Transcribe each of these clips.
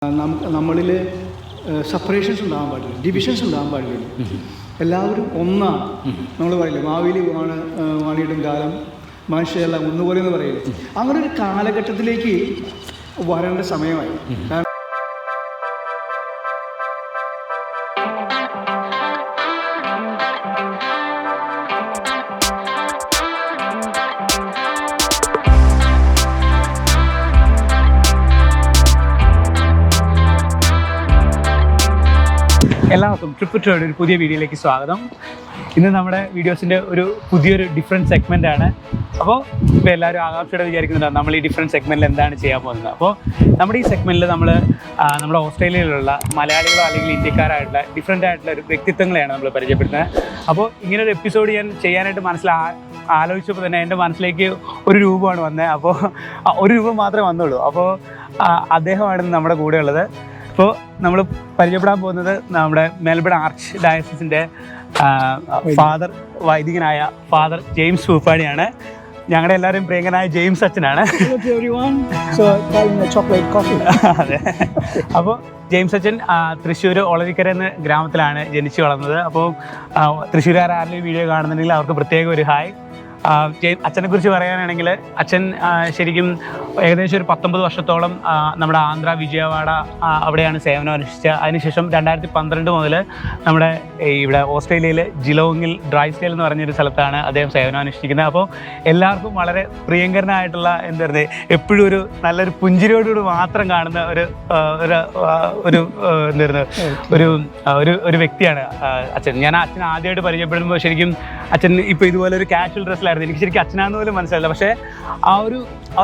നമ്മളിൽ സെപ്പറേഷൻസ് ഉണ്ടാകാൻ പാടില്ല, ഡിവിഷൻസ് ഉണ്ടാകാൻ പാടില്ല. എല്ലാവരും ഒന്നാണ്. നമ്മൾ പറയില്ലേ, മാവേലി വാണിയിടും കാലം മനുഷ്യരെല്ലാം ഒന്നുപോലെ എന്ന് പറയില്ലേ. അങ്ങനെ ഒരു കാലഘട്ടത്തിലേക്ക് വരേണ്ട സമയമായി. എല്ലാവർക്കും ട്രിപ്പിറ്റോയുടെ ഒരു പുതിയ വീഡിയോയിലേക്ക് സ്വാഗതം. ഇന്ന് നമ്മുടെ വീഡിയോസിൻ്റെ പുതിയൊരു ഡിഫറെൻറ്റ് സെഗ്മെൻ്റാണ്. അപ്പോൾ ഇപ്പോൾ എല്ലാവരും ആകാംക്ഷയോടെ വിചാരിക്കുന്നുണ്ടാവും നമ്മൾ ഈ ഡിഫറെൻറ്റ് സെഗ്മെൻറ്റിൽ എന്താണ് ചെയ്യാൻ പോകുന്നത്. അപ്പോൾ നമ്മുടെ ഈ സെഗ്മെൻറ്റിൽ നമ്മുടെ ഓസ്ട്രേലിയയിലുള്ള മലയാളികളോ അല്ലെങ്കിൽ ഇന്ത്യക്കാരായിട്ടുള്ള ഡിഫറെൻ്റ് ആയിട്ടുള്ള ഒരു വ്യക്തിത്വങ്ങളെയാണ് നമ്മൾ പരിചയപ്പെടുന്നത്. അപ്പോൾ ഇങ്ങനൊരു എപ്പിസോഡ് ഞാൻ ചെയ്യാനായിട്ട് ആലോചിച്ചപ്പോൾ തന്നെ എൻ്റെ മനസ്സിലേക്ക് ഒരു രൂപമാണ് വന്നത്. അപ്പോൾ ഒരു രൂപം മാത്രമേ വന്നുള്ളൂ. അപ്പോൾ അദ്ദേഹമാണ് നമ്മുടെ കൂടെ ഉള്ളത്. ഇപ്പോൾ നമ്മൾ പരിചയപ്പെടാൻ പോകുന്നത് നമ്മുടെ മെൽബൺ ആർച്ച് ഡയസിൻ്റെ ഫാദർ, വൈദികനായ ഫാദർ ജെയിംസ് പുപ്പാടിയാണ്. ഞങ്ങളുടെ എല്ലാവരും പ്രിയങ്കനായ ജെയിംസ് അച്ഛനാണ്. അതെ. അപ്പോൾ ജെയിംസ് അച്ഛൻ തൃശ്ശൂർ ഒളരിക്കര എന്ന ഗ്രാമത്തിലാണ് ജനിച്ചു വളർന്നത്. അപ്പോൾ തൃശ്ശൂരുകാർ ആരെങ്കിലും വീഡിയോ കാണുന്നുണ്ടെങ്കിൽ അവർക്ക് പ്രത്യേകം ഒരു ഹായ്. അച്ഛനെ കുറിച്ച് പറയാനാണെങ്കിൽ അച്ഛൻ ശരിക്കും ഏകദേശം ഒരു 19 വർഷത്തോളം നമ്മുടെ ആന്ധ്ര വിജയവാഡ അവിടെയാണ് സേവനം അനുഷ്ഠിച്ചത്. അതിനുശേഷം 2012 മുതൽ നമ്മുടെ ഇവിടെ ഓസ്ട്രേലിയയിൽ ജിലോങ്ങിൽ ഡ്രൈ സ്കെയിൽ എന്ന് പറഞ്ഞൊരു സ്ഥലത്താണ് അദ്ദേഹം സേവനം അനുഷ്ഠിക്കുന്നത്. അപ്പോൾ എല്ലാവർക്കും വളരെ പ്രിയങ്കരനായിട്ടുള്ള എപ്പോഴും ഒരു നല്ലൊരു പുഞ്ചിരിയോടുകൂടി മാത്രം കാണുന്ന ഒരു വ്യക്തിയാണ് അച്ഛൻ. ഞാൻ അച്ഛൻ ആദ്യമായിട്ട് പരിചയപ്പെടുമ്പോൾ ശരിക്കും അച്ഛൻ ഇപ്പോൾ ഇതുപോലെ ഒരു കാഷ്വൽ ഡ്രസ്സിലായിരുന്നു. എനിക്ക് ശരിക്കും അച്ഛനാന്ന് പോലും മനസ്സിലായില്ല. പക്ഷേ ആ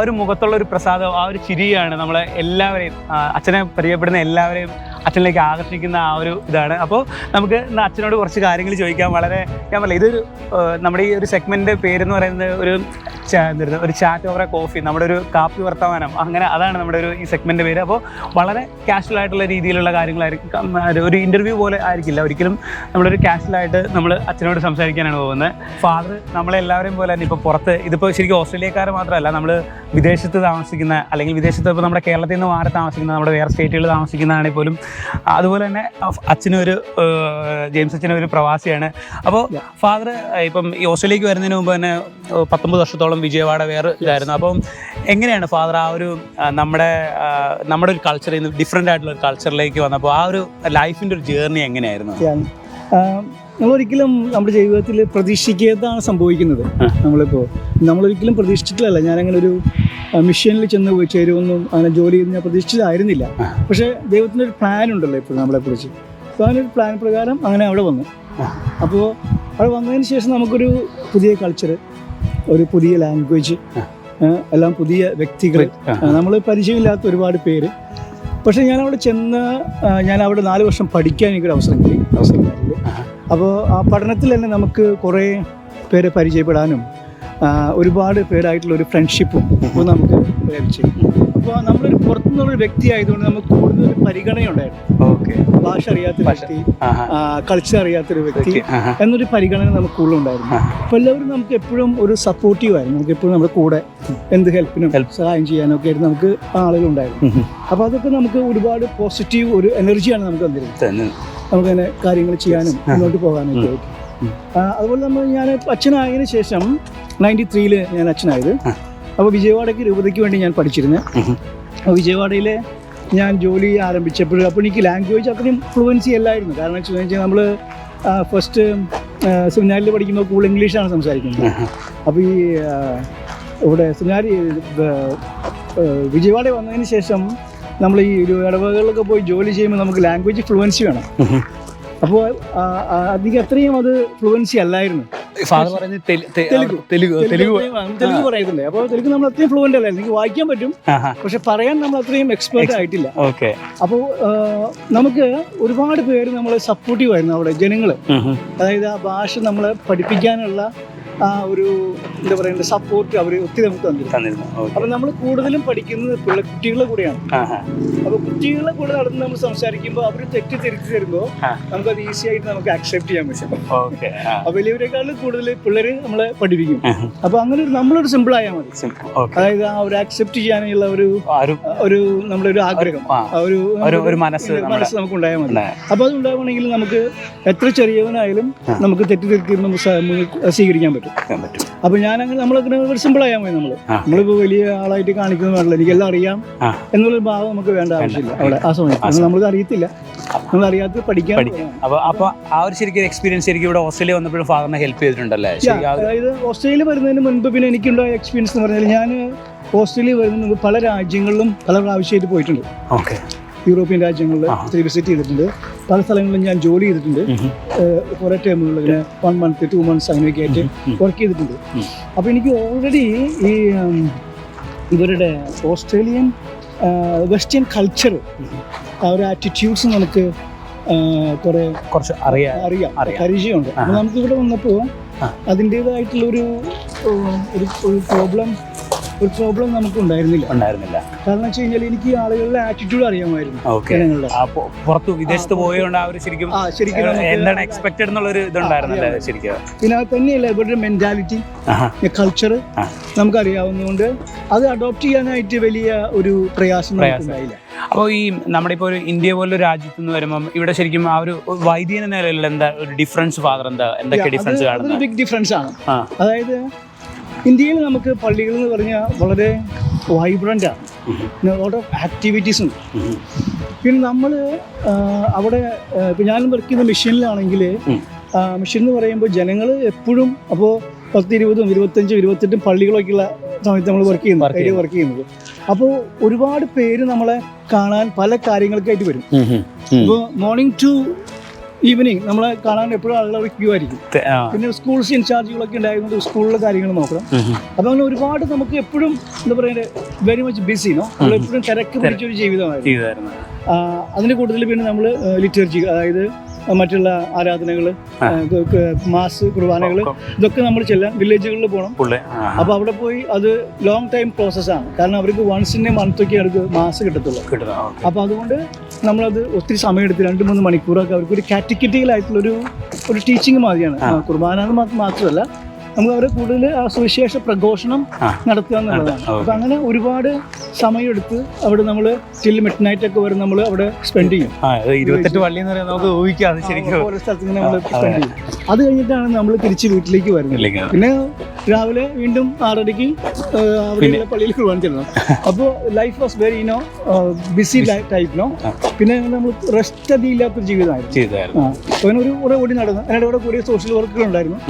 ഒരു മുഖത്തുള്ള ഒരു പ്രസാദം, ആ ഒരു ചിരിയാണ് നമ്മളെ എല്ലാവരെയും, അച്ഛനെ പരിചയപ്പെടുന്ന എല്ലാവരെയും അച്ഛനിലേക്ക് ആകർഷിക്കുന്ന ആ ഒരു ഇതാണ്. അപ്പോൾ നമുക്ക് ഇന്ന് അച്ഛനോട് കുറച്ച് കാര്യങ്ങൾ ചോദിക്കാം. ഞാൻ പറയാം, ഇതൊരു നമ്മുടെ ഈ ഒരു സെഗ്മെൻറ്റിൻ്റെ പേരെന്ന് പറയുന്നത് ഒരു ചാറ്റ് ഓവർ എ കോഫി, നമ്മുടെ ഒരു കാപ്പി വർത്തമാനം, അങ്ങനെ അതാണ് നമ്മുടെ ഈ സെഗ്മെൻറ്റ് പേര്. അപ്പോൾ വളരെ കാഷ്വൽ ആയിട്ടുള്ള രീതിയിലുള്ള കാര്യങ്ങളായിരിക്കും. ഒരു ഇൻ്റർവ്യൂ പോലെ ആയിരിക്കില്ല ഒരിക്കലും. നമ്മളൊരു കാഷ്വലായിട്ട് നമ്മൾ അച്ഛനോട് സംസാരിക്കാനാണ് പോകുന്നത്. ഫാദർ നമ്മളെല്ലാവരെയും പോലെ തന്നെ ഇപ്പോൾ പുറത്ത്, ഇതിപ്പോൾ ശരിക്കും ഓസ്ട്രേലിയക്കാർ മാത്രമല്ല, നമ്മൾ വിദേശത്ത് താമസിക്കുന്ന അല്ലെങ്കിൽ വിദേശത്ത് ഇപ്പോൾ നമ്മുടെ കേരളത്തിൽ നിന്ന് മാറി താമസിക്കുന്ന, നമ്മുടെ വേറെ സ്റ്റേറ്റുകളിൽ താമസിക്കുന്നതാണെങ്കിൽ പോലും അതുപോലെ തന്നെ ജെയിംസ് അച്ഛനും ഒരു പ്രവാസിയാണ്. അപ്പോൾ ഫാദർ ഇപ്പം ഈ ഓസ്ട്രേലിയക്ക് വരുന്നതിന് മുമ്പ് തന്നെ 19 വർഷത്തോളം വിജയവാഡ വേറെ ഇതായിരുന്നു. അപ്പം എങ്ങനെയാണ് ഫാദർ ആ ഒരു നമ്മുടെ ഒരു കൾച്ചറിൽ നിന്ന് ഡിഫറെൻ്റ് ആയിട്ടുള്ള ഒരു കൾച്ചറിലേക്ക് വന്നപ്പോൾ ആ ഒരു ലൈഫിൻ്റെ ഒരു ജേർണി എങ്ങനെയായിരുന്നു? നമ്മളൊരിക്കലും നമ്മുടെ ജീവിതത്തിൽ പ്രതീക്ഷിക്കാത്തതാണ് സംഭവിക്കുന്നത്. നമ്മളൊരിക്കലും പ്രതീക്ഷിച്ചിട്ടില്ല. ഞാനങ്ങനെ ഒരു മിഷനിൽ ചെന്ന് പോയി ചേരുമെന്നും അങ്ങനെ ജോലി ചെയ്ത് ഞാൻ പ്രതീക്ഷിച്ചതായിരുന്നില്ല. പക്ഷേ ദൈവത്തിൻ്റെ ഒരു പ്ലാൻ ഉണ്ടല്ലോ എപ്പോഴും നമ്മളെക്കുറിച്ച്. അപ്പോൾ അങ്ങനൊരു പ്ലാൻ പ്രകാരം അങ്ങനെ അവിടെ വന്നു. അപ്പോൾ അവിടെ വന്നതിന് ശേഷം നമുക്കൊരു പുതിയ കൾച്ചർ, ഒരു പുതിയ ലാംഗ്വേജ്, എല്ലാം പുതിയ വ്യക്തികൾ, നമ്മൾ പരിചയമില്ലാത്ത ഒരുപാട് പേര്. പക്ഷേ ഞാനവിടെ ചെന്ന് ഞാൻ അവിടെ 4 വർഷം പഠിക്കാൻ എനിക്കൊരു അവസരം കിട്ടി. അപ്പോൾ ആ പഠനത്തിൽ തന്നെ നമുക്ക് കുറേ പേരെ പരിചയപ്പെടാനും ഒരുപാട് പേരായിട്ടുള്ള ഒരു ഫ്രണ്ട്ഷിപ്പും നമുക്ക് ലഭിച്ചു. അപ്പോൾ നമ്മളൊരു പുറത്തുനിന്നുള്ളൊരു വ്യക്തി ആയതുകൊണ്ട് നമുക്ക് കൂടുതൽ പരിഗണനയുണ്ടായിരുന്നു. ഓക്കെ, ഭാഷ അറിയാത്തൊരു വ്യക്തി, കൾച്ചർ അറിയാത്തൊരു വ്യക്തി എന്നൊരു പരിഗണന നമുക്ക് കൂടുതലുണ്ടായിരുന്നു. അപ്പോൾ എല്ലാവരും നമുക്ക് എപ്പോഴും ഒരു സപ്പോർട്ടീവ് ആയിരുന്നു. നമുക്ക് എപ്പോഴും നമ്മുടെ കൂടെ എന്ത് ഹെൽപ്പിനും സഹായം ചെയ്യാനൊക്കെ ആയിരുന്നു നമുക്ക് ആളുകളുണ്ടായിരുന്നു. അപ്പോൾ അതൊക്കെ നമുക്ക് ഒരുപാട് പോസിറ്റീവ് ഒരു എനർജിയാണ് നമുക്ക് തന്നിരുന്നത്. നമുക്കങ്ങനെ കാര്യങ്ങൾ ചെയ്യാനും മുന്നോട്ട് പോകാനൊക്കെ ആയിട്ട്. അതുപോലെ ഞാൻ അച്ഛനായതിനു ശേഷം 93-ൽ ഞാൻ അച്ഛനായത്. അപ്പോൾ വിജയവാഡയ്ക്ക് രൂപതയ്ക്ക് വേണ്ടി ഞാൻ പഠിച്ചിരുന്നത്. അപ്പോൾ വിജയവാഡയിൽ ഞാൻ ജോലി ആരംഭിച്ചപ്പോൾ അപ്പോൾ എനിക്ക് ലാംഗ്വേജ് അത്രയും ഫ്ലുവൻസി അല്ലായിരുന്നു. കാരണം വെച്ച് കഴിഞ്ഞാൽ നമ്മൾ ഫസ്റ്റ് സെമിനാരിൽ പഠിക്കുമ്പോൾ കൂടുതൽ ഇംഗ്ലീഷാണ് സംസാരിക്കുന്നത്. അപ്പോൾ ഈ ഇവിടെ സെമിനാരി വിജയവാഡ വന്നതിന് ശേഷം നമ്മൾ ഈ ഒരു ഇടവകകളിലൊക്കെ പോയി ജോലി ചെയ്യുമ്പോൾ നമുക്ക് ലാംഗ്വേജ് ഫ്ലുവൻസി വേണം. അപ്പോൾ അധികം അത്രയും അത് ഫ്ലുവൻസി അല്ലായിരുന്നു. തെലുഗു പറയുന്നുണ്ട്. അപ്പോൾ തെലുഗു നമ്മൾ അത്രയും ഫ്ലുവൻ്റ് അല്ലായിരുന്നു. എനിക്ക് വായിക്കാൻ പറ്റും, പക്ഷെ പറയാൻ നമ്മൾ അത്രയും എക്സ്പേർട്ട് ആയിട്ടില്ല. അപ്പോൾ നമുക്ക് ഒരുപാട് പേര് നമ്മളെ സപ്പോർട്ടീവ് ആയിരുന്നു അവിടെ ജനങ്ങൾ. അതായത് ആ ഭാഷ നമ്മളെ പഠിപ്പിക്കാനുള്ള ആ ഒരു എന്താ പറയുക സപ്പോർട്ട് അവർ ഒത്തിരി നമുക്ക് തന്നിരുന്നു. അപ്പം നമ്മൾ കൂടുതലും പഠിക്കുന്നത് കുട്ടികളുടെ കൂടെയാണ്. അപ്പോൾ കുട്ടികളുടെ കൂടെ നടന്ന് നമ്മൾ സംസാരിക്കുമ്പോൾ അവർ തെറ്റ് തിരുത്തി തരുമ്പോൾ നമുക്കത് ഈസി ആയിട്ട് നമുക്ക് അക്സെപ്റ്റ് ചെയ്യാൻ പറ്റും. അപ്പോൾ വലിയവരെക്കാളും കൂടുതൽ പിള്ളേർ നമ്മളെ പഠിപ്പിക്കും. അപ്പോൾ അങ്ങനെ നമ്മളൊരു സിമ്പിൾ ആയാൽ മതി. അതായത് ആ ഒരു അക്സെപ്റ്റ് ചെയ്യാനുള്ള ഒരു നമ്മുടെ ഒരു ആഗ്രഹം, ഒരു മനസ്സ് നമുക്ക് ഉണ്ടായാൽ മതി. അപ്പോൾ അത് ഉണ്ടാവണമെങ്കിൽ നമുക്ക് എത്ര ചെറിയവനായാലും നമുക്ക് തെറ്റ് തിരുത്തി സ്വീകരിക്കാൻ പറ്റും. അപ്പൊ നമ്മളങ്ങനെ ഒരു സിമ്പിൾ ആയാൽ മതി. നമ്മളിപ്പോ വലിയ ആളായിട്ട് കാണിക്കുന്നതല്ല, എനിക്കെല്ലാം അറിയാം എന്നുള്ളൊരു ഭാവം നമുക്ക് വേണ്ട ആവശ്യമില്ല. അവിടെ ആ സമയത്ത് നമ്മൾക്ക് അറിയത്തില്ല, നമ്മൾ അറിയാത്ത പഠിക്കാൻ. അപ്പൊ ആ ഒരു ശരിക്കും എക്സ്പീരിയൻസ് ശരിക്കും ഇവിടെ ഓസ്ട്രേലിയ വന്നപ്പോഴും ഫാദറിനെ ഹെൽപ്പ് ചെയ്തിട്ടുണ്ടല്ലേ? അതായത് ഓസ്ട്രേലിയ വരുന്നതിന് മുൻപ് പിന്നെ എനിക്കുണ്ടായ എക്സ്പീരിയൻസ് എന്ന് പറഞ്ഞാൽ ഞാൻ ഓസ്ട്രേലിയ വരുന്നതിന് മുമ്പ് പല രാജ്യങ്ങളിലും പല പ്രാവശ്യമായിട്ട് പോയിട്ടുണ്ട്. യൂറോപ്യൻ രാജ്യങ്ങളിൽ വിസിറ്റ് ചെയ്തിട്ടുണ്ട്. പല സ്ഥലങ്ങളിലും ഞാൻ ജോലി ചെയ്തിട്ടുണ്ട്. കുറേ ടൈമുകളിൽ ഇങ്ങനെ 1 month 2 months അങ്ങനെയൊക്കെ ആയിട്ട് വർക്ക് ചെയ്തിട്ടുണ്ട്. അപ്പോൾ എനിക്ക് ഓൾറെഡി ഈ ഇവരുടെ ഓസ്ട്രേലിയൻ വെസ്റ്റേൺ കൾച്ചർ ആ ഒരു ആറ്റിറ്റ്യൂഡ്സ് നമുക്ക് കുറച്ച് അറിയാം, പരിചയമുണ്ട്. അപ്പോൾ നമുക്കിവിടെ വന്നപ്പോൾ അതിൻ്റേതായിട്ടുള്ളൊരു പ്രോബ്ലം നമുക്ക് ഉണ്ടായിരുന്നില്ല. കാരണം വെച്ച് കഴിഞ്ഞാൽ എനിക്ക് ആളുകളുടെ ആറ്റിറ്റ്യൂഡ് അറിയാമായിരുന്നു. പുറത്ത് വിദേശത്ത് പോയതുകൊണ്ട് അവർ ശരിക്കും എന്താണ് എക്സ്പെക്റ്റഡ് എന്നുള്ളൊരു ഇതുണ്ടായിരുന്നല്ലേ ശരിക്കും. പിന്നെ അത് തന്നെയല്ല ഇവരുടെ മെന്റാലിറ്റി, കൾച്ചർ നമുക്കറിയാവുന്നതുകൊണ്ട് അത് അഡോപ്റ്റ് ചെയ്യാനായിട്ട് വലിയ ഒരു പ്രയാസം ഉണ്ടായില്ല. അപ്പോൾ ഈ നമ്മുടെ ഇപ്പോൾ ഒരു ഇന്ത്യ പോലൊരു രാജ്യത്ത് നിന്ന് വരുമ്പം ഇവിടെ ശരിക്കും ആ ഒരു വൈദികൻ എന്ന നിലയിൽ എന്താ ഒരു ഡിഫറൻസ് ഫാദർ എന്തൊക്കെ ഡിഫറൻസ് കാണുന്നത്? ബിഗ് ഡിഫറൻസ് ആണ്. അതായത് ഇന്ത്യയിൽ നമുക്ക് പള്ളികൾ എന്ന് പറഞ്ഞാൽ വളരെ വൈബ്രൻ്റ് ആണ്, ലോട്ട് ഓഫ് ആക്ടിവിറ്റീസ് ഉണ്ട്. പിന്നെ നമ്മൾ അവിടെ ഇപ്പം ഞാൻ വർക്ക് ചെയ്യുന്ന മിഷനിലാണെങ്കിൽ മിഷൻ എന്ന് പറയുമ്പോൾ ജനങ്ങൾ എപ്പോഴും അപ്പോൾ 10, 20, 25, 28 പള്ളികളൊക്കെയുള്ള സമയത്ത് നമ്മൾ വർക്ക് ചെയ്യുന്നത്. അപ്പോൾ ഒരുപാട് പേര് നമ്മളെ കാണാൻ പല കാര്യങ്ങൾക്കായിട്ട് വരും. ഇപ്പോൾ മോർണിംഗ് ടു ഈവനിങ് നമ്മളെ കാണാൻ എപ്പോഴും ആളുകൾ ക്യൂ ആയിരിക്കും. പിന്നെ സ്കൂൾസ് ഇൻചാർജുകളൊക്കെ ഉണ്ടായതുകൊണ്ട് സ്കൂളിലെ കാര്യങ്ങൾ നോക്കണം. അപ്പോൾ അങ്ങനെ ഒരുപാട് നമുക്ക് എപ്പോഴും എന്താ പറയുക വെരി മച്ച് ബിസി നമ്മളെപ്പോഴും തിരക്ക് പിടിച്ചൊരു ജീവിതമായിരുന്നു. അതിന് കൂടുതൽ പിന്നെ നമ്മൾ ലിറ്റർജി, അതായത് മറ്റുള്ള ആരാധനകൾ, മാസ് കുർബാനകൾ, ഇതൊക്കെ നമ്മൾ ചെല്ലാൻ വില്ലേജുകളിൽ പോകണം. അപ്പോൾ അവിടെ പോയി അത് ലോങ് ടൈം പ്രോസസ്സാണ്. കാരണം അവർക്ക് വൺസ് ഇൻ എ മന്തൊക്കെ അവർക്ക് മാസ് കിട്ടത്തുള്ളൂ. അപ്പോൾ അതുകൊണ്ട് നമ്മളത് ഒത്തിരി സമയം എടുത്ത് 2-3 മണിക്കൂറൊക്കെ അവർക്കൊരു കാറ്റഗറ്റിക്കലായിട്ടുള്ളൊരു ടീച്ചിങ് മാതിരിയാണ്. കുർബാന മാത്രമല്ല നമുക്ക് അവരെ കൂടുതൽ ആ സുവിശേഷ പ്രഘോഷണം നടത്തുക എന്നുള്ളതാണ്. അപ്പം അങ്ങനെ ഒരുപാട് സമയമെടുത്ത് അവിടെ നമ്മൾ ടിൽ മിഡ് നൈറ്റ് ഒക്കെ വരെ നമ്മൾ അവിടെ സ്പെൻഡ് ചെയ്യും. 28 പള്ളി എന്ന് പറയുന്നത് നമുക്ക് ഊഹിക്കാം. ഓരോ സ്ഥലത്ത് ഇങ്ങനെ നമ്മൾ സ്പെൻഡ് ചെയ്യും. അത് കഴിഞ്ഞിട്ടാണ് നമ്മൾ തിരിച്ച് വീട്ടിലേക്ക് വരുന്നത്. പിന്നെ രാവിലെ വീണ്ടും 6:30 അവിടെയുള്ള പള്ളിയിൽ കുർബാന ചെല്ലണം. അപ്പോൾ life was very busy type. പിന്നെ നമ്മൾ റെസ്റ്റ് അതില്ലാത്തൊരു ജീവിതമായിരുന്നു. അങ്ങനെ കുറെ ഓടി നടന്നു. അതിൻ്റെ കൂടെ കൂടിയ സോഷ്യൽ വർക്കുകൾ ഉണ്ടായിരുന്നു.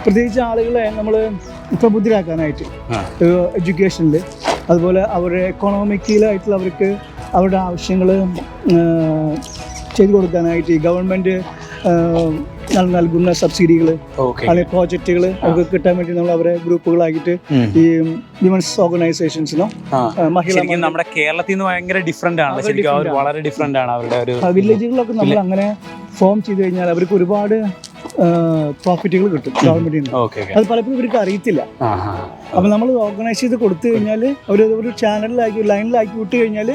പ്രത്യേകിച്ച് ആളുകളെ നമ്മൾ പ്രബുദ്ധരാക്കാനായിട്ട് എഡ്യൂക്കേഷനിൽ, അതുപോലെ അവരുടെ എക്കോണോമിക്കലായിട്ടുള്ള അവർക്ക് അവരുടെ ആവശ്യങ്ങൾ ചെയ്തു കൊടുക്കാനായിട്ട് ഈ ഗവൺമെൻറ് നൽകുന്ന സബ്സിഡികൾ അല്ലെങ്കിൽ പ്രോജക്റ്റുകൾ അവർക്ക് കിട്ടാൻ വേണ്ടി നമ്മൾ അവരെ ഗ്രൂപ്പുകളാക്കിയിട്ട് ഈ വിമൻസ് ഓർഗനൈസേഷൻസിനോ നമ്മുടെ കേരളത്തിൽ നിന്ന് ഭയങ്കര ഡിഫറെന്റ് ആണ്. വളരെ ഡിഫറെന്റ് ആണ് അവരുടെ ഒരു വില്ലേജുകളിലൊക്കെ നമ്മൾ അങ്ങനെ ഫോം ചെയ്ത് കഴിഞ്ഞാൽ അവർക്ക് ഒരുപാട് പ്രോഫിറ്റുകൾ കിട്ടും ഗവൺമെന്റിൽ നിന്ന്. അത് പലപ്പോഴും ഇവർക്ക് അറിയത്തില്ല. അപ്പം നമ്മൾ ഓർഗനൈസ് ചെയ്ത് കൊടുത്തു കഴിഞ്ഞാൽ അവർ ഒരു ചാനലിലാക്കി ലൈനിലാക്കി വിട്ട് കഴിഞ്ഞാൽ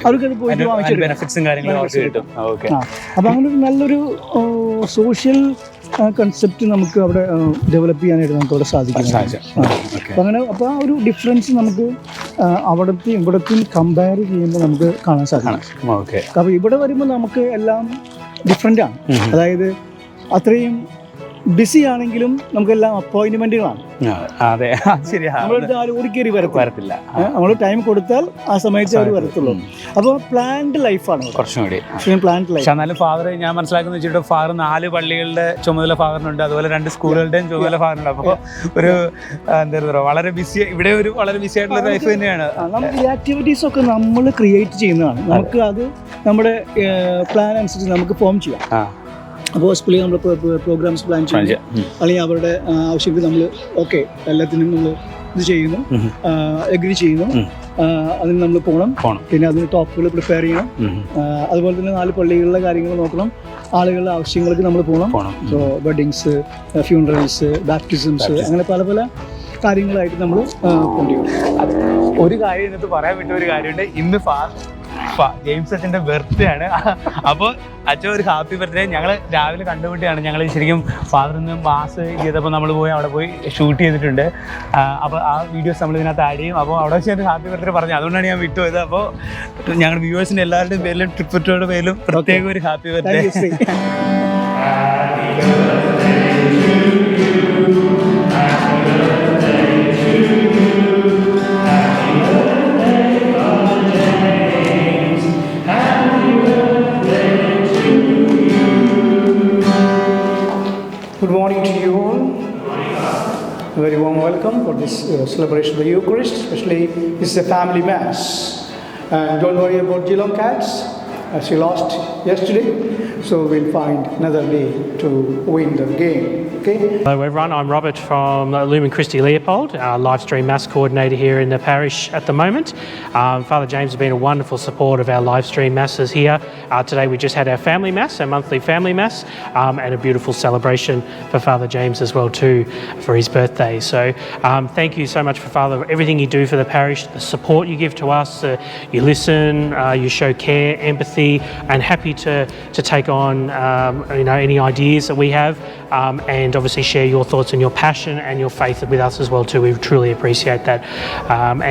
അവർക്കത് പോയിട്ട് വാങ്ങിച്ചു. അപ്പം അങ്ങനെ ഒരു നല്ലൊരു സോഷ്യൽ കൺസെപ്റ്റ് നമുക്ക് അവിടെ ഡെവലപ്പ് ചെയ്യാനായിട്ട് നമുക്ക് അവിടെ സാധിക്കും. അപ്പം അങ്ങനെ അപ്പോൾ ആ ഒരു ഡിഫറൻസ് നമുക്ക് അവിടത്തെയും ഇവിടത്തെയും കമ്പയർ ചെയ്യുമ്പോൾ നമുക്ക് കാണാൻ സാധിക്കും. അപ്പോൾ ഇവിടെ വരുമ്പോൾ നമുക്ക് എല്ലാം ഡിഫറെൻ്റ് ആണ്. അതായത് അത്രയും ബിസി ആണെങ്കിലും നമുക്കെല്ലാം അപ്പോയിന്റ്മെന്റുകളാണ്. ഓടിക്കേറി വരത്തില്ല. നമ്മൾ ടൈം കൊടുത്താൽ ആ സമയത്ത് അവർ വരത്തുള്ളൂ. അപ്പോൾ പ്ലാൻഡ് ലൈഫാണ് കുറച്ചുകൂടി. എന്നാലും ഫാദർ ഞാൻ മനസ്സിലാക്കുന്ന വെച്ചിട്ട് ഫാദർ 4 പള്ളികളുടെ ചുമതല ഫാദറിനുണ്ട്, അതുപോലെ 2 സ്കൂളുകളുടെയും ചുമതല ഫാദറിനുണ്ട്. അപ്പോൾ ഒരു എന്താ പറയുക വളരെ ബിസി, ഇവിടെ ഒരു വളരെ ബിസി ആയിട്ടുള്ള ലൈഫ് തന്നെയാണ്. നമുക്ക് ഈ ആക്ടിവിറ്റീസ് ഒക്കെ നമ്മൾ ക്രിയേറ്റ് ചെയ്യുന്നതാണ്. നമുക്ക് അത് നമ്മുടെ പ്ലാൻ അനുസരിച്ച് നമുക്ക് ഫോം ചെയ്യാം. അപ്പോൾ ഹോസ്പിറ്റലിൽ നമ്മൾ പ്രോഗ്രാംസ് പ്ലാൻ ചെയ്യും, അല്ലെങ്കിൽ അവരുടെ ആവശ്യത്തിൽ നമ്മൾ എല്ലാത്തിനും നമ്മൾ ഇത് ചെയ്യുന്നു, എഗ്രി ചെയ്യുന്നു. അതിന് നമ്മൾ പോകണം. പിന്നെ അതിന് ടോക്കുകൾ പ്രിപ്പയർ ചെയ്യണം. അതുപോലെ തന്നെ 4 പള്ളികളിലെ കാര്യങ്ങൾ നോക്കണം. ആളുകളുടെ ആവശ്യങ്ങൾക്ക് നമ്മൾ പോകണം. സോ വെഡിങ്സ്, ഫ്യൂണറൽസ്, ബാപ്റ്റിസംസ്, അങ്ങനെ പല പല കാര്യങ്ങളായിട്ട് നമ്മൾ കൊണ്ടുപോകും. ഒരു കാര്യം ഇതിനകത്ത് പറയാൻ പറ്റിയ ഒരു കാര്യമുണ്ട്. ഇന്ന് ജെയിംസ് അച്ഛൻ്റെ ബർത്ത്ഡേ ആണ്. അപ്പോൾ അച്ഛൻ ഒരു ഹാപ്പി ബർത്ത്ഡേ. ഞങ്ങൾ രാവിലെ കണ്ടുപിട്ടിയാണ്. ഞങ്ങൾ ശരിക്കും ഫാദറിന്ന് മാസ് ചെയ്തപ്പോൾ നമ്മൾ അവിടെ പോയി ഷൂട്ട് ചെയ്തിട്ടുണ്ട്. അപ്പോൾ ആ വീഡിയോസ് നമ്മൾ ഇതിനകത്ത് ആഡ് ചെയ്യും. അപ്പോൾ അവിടെ വെച്ച് ഹാപ്പി ബർത്ത്ഡേ പറഞ്ഞു, അതുകൊണ്ടാണ് ഞാൻ വിട്ടുപോയത്. അപ്പോൾ ഞങ്ങളുടെ വ്യൂവേഴ്സിൻ്റെ എല്ലാവരുടെയും പേരിലും ട്രിപ്പിറ്റോയുടെ പേരിലും പ്രത്യേക ഒരു happy birthday. Good morning to you all. A very warm welcome for this celebration of the Eucharist, especially this is a family mass. And don't worry about Geelong Cats, as you lost yesterday. So we'll find another day to win the game. Okay? Hello everyone, I'm Robert from Lumen Christi Leopold, live stream mass coordinator here in the parish at the moment. Father James has been a wonderful support of our live stream masses here. Today we just had our family mass, our monthly family mass, and a beautiful celebration for Father James as well too for his birthday. So thank you so much for Father, everything you do for the parish, the support you give to us, you listen, you show care, empathy, and happy to take on any ideas that we have, and obviously share your thoughts and your passion and your faith with us as well too. We truly appreciate that,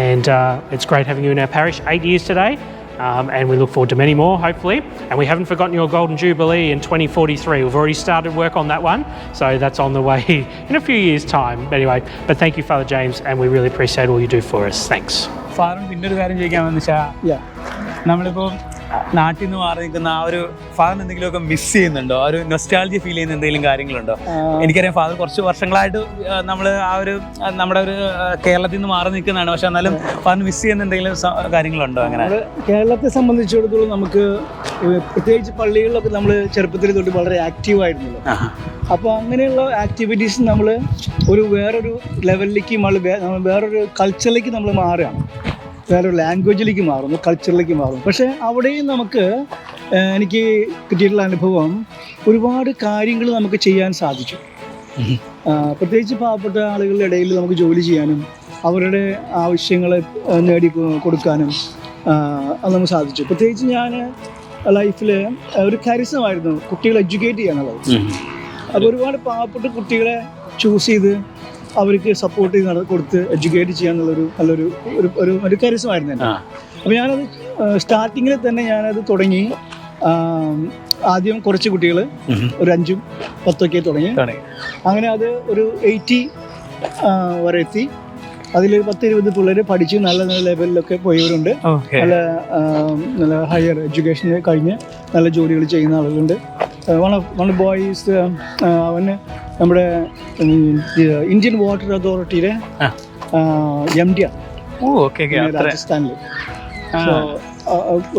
and it's great having you in our parish. 8 years today, and we look forward to many more, hopefully. And we haven't forgotten your Golden Jubilee in 2043. We've already started work on that one, so that's on the way in a few years' time. Anyway, but thank you, Father James, and we really appreciate all you do for us. Thanks. ഫാദറിന് പിന്നൊരു കാര്യം ചോദിക്കാമെന്ന് വെച്ചാൽ, നമ്മളിപ്പോൾ നാട്ടിൽ നിന്ന് മാറി നിൽക്കുന്ന ആ ഒരു ഫാദറിന് എന്തെങ്കിലുമൊക്കെ മിസ് ചെയ്യുന്നുണ്ടോ? ആ ഒരു നൊസ്റ്റാൾജി ഫീൽ ചെയ്യുന്ന എന്തെങ്കിലും കാര്യങ്ങളുണ്ടോ? എനിക്കറിയാം ഫാദർ കുറച്ച് വർഷങ്ങളായിട്ട് നമ്മൾ നമ്മുടെ ഒരു കേരളത്തിൽ നിന്ന് മാറി നിൽക്കുന്നതാണ്. പക്ഷെ എന്നാലും ഫാദറിന് മിസ് ചെയ്യുന്ന എന്തെങ്കിലും കാര്യങ്ങളുണ്ടോ? അങ്ങനെ കേരളത്തെ സംബന്ധിച്ചിടത്തോളം നമുക്ക് പ്രത്യേകിച്ച് പള്ളികളിലൊക്കെ നമ്മൾ ചെറുപ്പത്തിൽ തൊട്ട് വളരെ ആക്റ്റീവായിരുന്നല്ലോ. അപ്പോൾ അങ്ങനെയുള്ള ആക്ടിവിറ്റീസ് നമ്മൾ വേറൊരു ലെവലിലേക്ക് നമ്മൾ വേറൊരു കൾച്ചറിലേക്ക് നമ്മൾ മാറുകയാണ്. വേറൊരു ലാംഗ്വേജിലേക്ക് മാറുന്നു, കൾച്ചറിലേക്ക് മാറുന്നു. പക്ഷേ അവിടെയും എനിക്ക് കിട്ടിയിട്ടുള്ള അനുഭവം, ഒരുപാട് കാര്യങ്ങൾ നമുക്ക് ചെയ്യാൻ സാധിച്ചു. പ്രത്യേകിച്ച് പാവപ്പെട്ട ആളുകളുടെ ഇടയിൽ നമുക്ക് ജോലി ചെയ്യാനും അവരുടെ ആവശ്യങ്ങൾ നേടി കൊടുക്കാനും അത് നമുക്ക് സാധിച്ചു. പ്രത്യേകിച്ച് ഞാൻ ലൈഫിൽ ഒരു കരിസമായിരുന്നു കുട്ടികളെ എഡ്യൂക്കേറ്റ് ചെയ്യാനുള്ളത്. അപ്പോൾ ഒരുപാട് പാവപ്പെട്ട കുട്ടികളെ ചൂസ് ചെയ്ത് അവർക്ക് സപ്പോർട്ട് ചെയ്ത് കൊടുത്ത് എഡ്യൂക്കേറ്റ് ചെയ്യാന്നുള്ളൊരു നല്ലൊരു കരിസമായിരുന്നു എൻ്റെ. അപ്പോൾ ഞാനത് സ്റ്റാർട്ടിങ്ങിൽ തന്നെ ഞാനത് തുടങ്ങി. ആദ്യം കുറച്ച് കുട്ടികൾ, ഒരു 5-10 തുടങ്ങി. അങ്ങനെ അത് ഒരു 80 വരെ എത്തി. അതിലൊരു 10-20 പിള്ളേർ പഠിച്ച് നല്ല നല്ല ലെവലിലൊക്കെ പോയവരുണ്ട്. നല്ല ഹയർ എഡ്യൂക്കേഷൻ കഴിഞ്ഞ് നല്ല ജോലികൾ ചെയ്യുന്ന ആളുകളുണ്ട്. വൺ ബോയ്സ് അവന് നമ്മുടെ ഇന്ത്യൻ വാട്ടർ അതോറിറ്റിയിലെ MD രാജസ്ഥാനിൽ.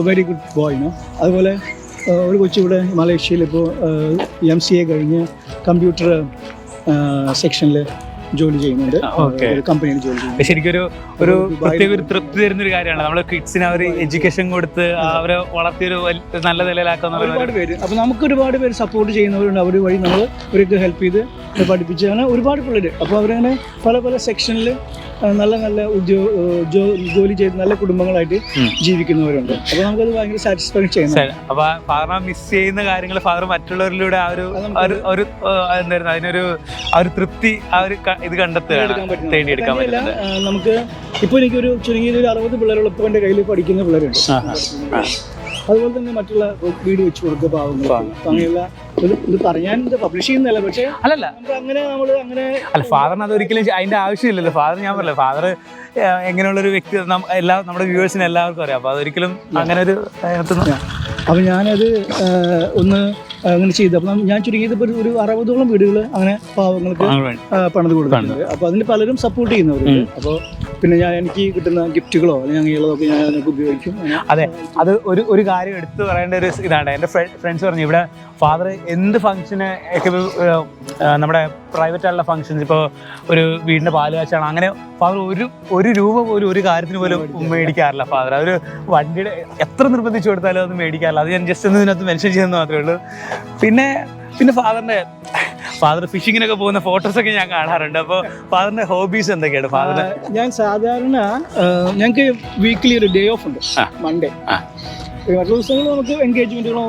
Very good boy. അതുപോലെ ഒരു കൊച്ചിവിടെ മലേഷ്യയിൽ ഇപ്പോൾ MCA കഴിഞ്ഞ് കമ്പ്യൂട്ടർ സെക്ഷനിൽ ജോലി ചെയ്യുന്നുണ്ട്, കമ്പനിയിൽ ജോലി ചെയ്യുന്നുണ്ട്. ശരിക്കും ഒരു പ്രത്യേക ഒരു തൃപ്തി തരുന്നൊരു കാര്യമാണ്. നമ്മൾ കിഡ്സിന് അവർ എഡ്യൂക്കേഷൻ കൊടുത്ത് അവരെ വളർത്തിയൊരു നല്ല നിലയിലാക്കുന്ന ഒരുപാട് പേര്. അപ്പോൾ നമുക്ക് ഒരുപാട് പേര് സപ്പോർട്ട് ചെയ്യുന്നവരുണ്ട്. അവർ വഴി നമ്മൾ അവർക്ക് ഹെൽപ്പ് ചെയ്ത് പഠിപ്പിച്ചാണ് ഒരുപാട് പിള്ളേർ. അപ്പോൾ അവരങ്ങനെ പല പല സെക്ഷനിൽ നല്ല നല്ല ജോലി ചെയ്ത് നല്ല കുടുംബങ്ങളായിട്ട് ജീവിക്കുന്നവരുണ്ട്. അപ്പോൾ നമുക്കത് ഭയങ്കര സാറ്റിസ്ഫാക്ഷൻ ചെയ്യുന്നത്. അപ്പോൾ ഫാദർ മിസ് ചെയ്യുന്ന കാര്യങ്ങൾ ഫാദർ മറ്റുള്ളവരിലൂടെ എന്തായിരുന്നു അതിനൊരു തൃപ്തി ഇത് തേടിയെടുക്കാൻ പറ്റുന്നത്. നമുക്ക് ഇപ്പോൾ എനിക്കൊരു ചുരുങ്ങിയൊരു 60 പിള്ളേരുള്ള ഇപ്പോൾ എൻ്റെ കയ്യിൽ പഠിക്കുന്ന പിള്ളേരുണ്ട്. അതുപോലെ തന്നെ മറ്റുള്ള വീട് വെച്ച് കൊടുക്കുക പാവങ്ങൾക്ക്. അങ്ങനെയുള്ള ഇത് പറയാൻ പബ്ലിഷ് ചെയ്യുന്നതല്ല, പക്ഷേ അല്ല ഫാദറിന് അതൊരിക്കലും അതിന്റെ ആവശ്യമില്ലല്ലോ. ഫാദർ ഞാൻ പറയല്ലോ, ഫാദർ എങ്ങനെയുള്ളൊരു വ്യക്തി നമ്മുടെ വ്യൂവേഴ്സിന് എല്ലാവർക്കും അറിയാം. അപ്പോൾ അതൊരിക്കലും അങ്ങനെ ഒരു അപ്പോൾ ഞാനത് അങ്ങനെ ചെയ്തു. അപ്പം ഞാൻ ചുരുങ്ങിയതിപ്പോൾ ഒരു 60ഓളം വീടുകൾ അങ്ങനെ പാവങ്ങൾക്ക് പണിത് കൊടുക്കുന്നുണ്ട്. അപ്പോൾ അതിന് പലരും സപ്പോർട്ട് ചെയ്യുന്നവരുണ്ട്. അപ്പോൾ പിന്നെ എനിക്ക് കിട്ടുന്ന ഗിഫ്റ്റുകളോ അല്ലെങ്കിൽ അങ്ങനെയുള്ളതൊക്കെ ഞാൻ അതിനൊക്കെ ഉപയോഗിക്കും. അതെ, അത് ഒരു കാര്യം എടുത്തു പറയേണ്ട ഒരു ഇതാണ്. എൻ്റെ ഫ്രണ്ട്സ് പറഞ്ഞു ഇവിടെ ഫാദർ എന്ത് ഫംഗ്ഷന് ഒക്കെ നമ്മുടെ പ്രൈവറ്റ് ആയിട്ടുള്ള ഫംഗ്ഷൻസ്, ഇപ്പോൾ ഒരു വീടിൻ്റെ പാല് കാച്ചാണ്, അങ്ങനെ ഫാദർ ഒരു രൂപ പോലും ഒരു കാര്യത്തിന് പോലും മേടിക്കാറില്ല ഫാദർ. അതൊരു വണ്ടിയുടെ എത്ര നിർബന്ധിച്ചു കൊടുത്താലും അത് മേടിക്കാറില്ല. അത് ഞാൻ ജസ്റ്റ് ഒന്ന് ഇതിനകത്ത് മെൻഷൻ ചെയ്യുന്നത് മാത്രമേ ഉള്ളൂ. പിന്നെ ഫാദർ ഫിഷിങ്ങിനൊക്കെ പോകുന്ന ഫോട്ടോസൊക്കെ ഞാൻ കാണാറുണ്ട്. അപ്പോൾ ഫാദറിൻ്റെ ഹോബീസ് എന്തൊക്കെയാണ് ഫാദറിന്? ഞാൻ സാധാരണ ഞങ്ങൾക്ക് വീക്കിലി ഒരു ഡേ ഓഫ് ഉണ്ട്, മൺഡേ. മറ്റു ദിവസങ്ങൾ നമുക്ക് എൻഗേജ്മെൻറ്റുകളോ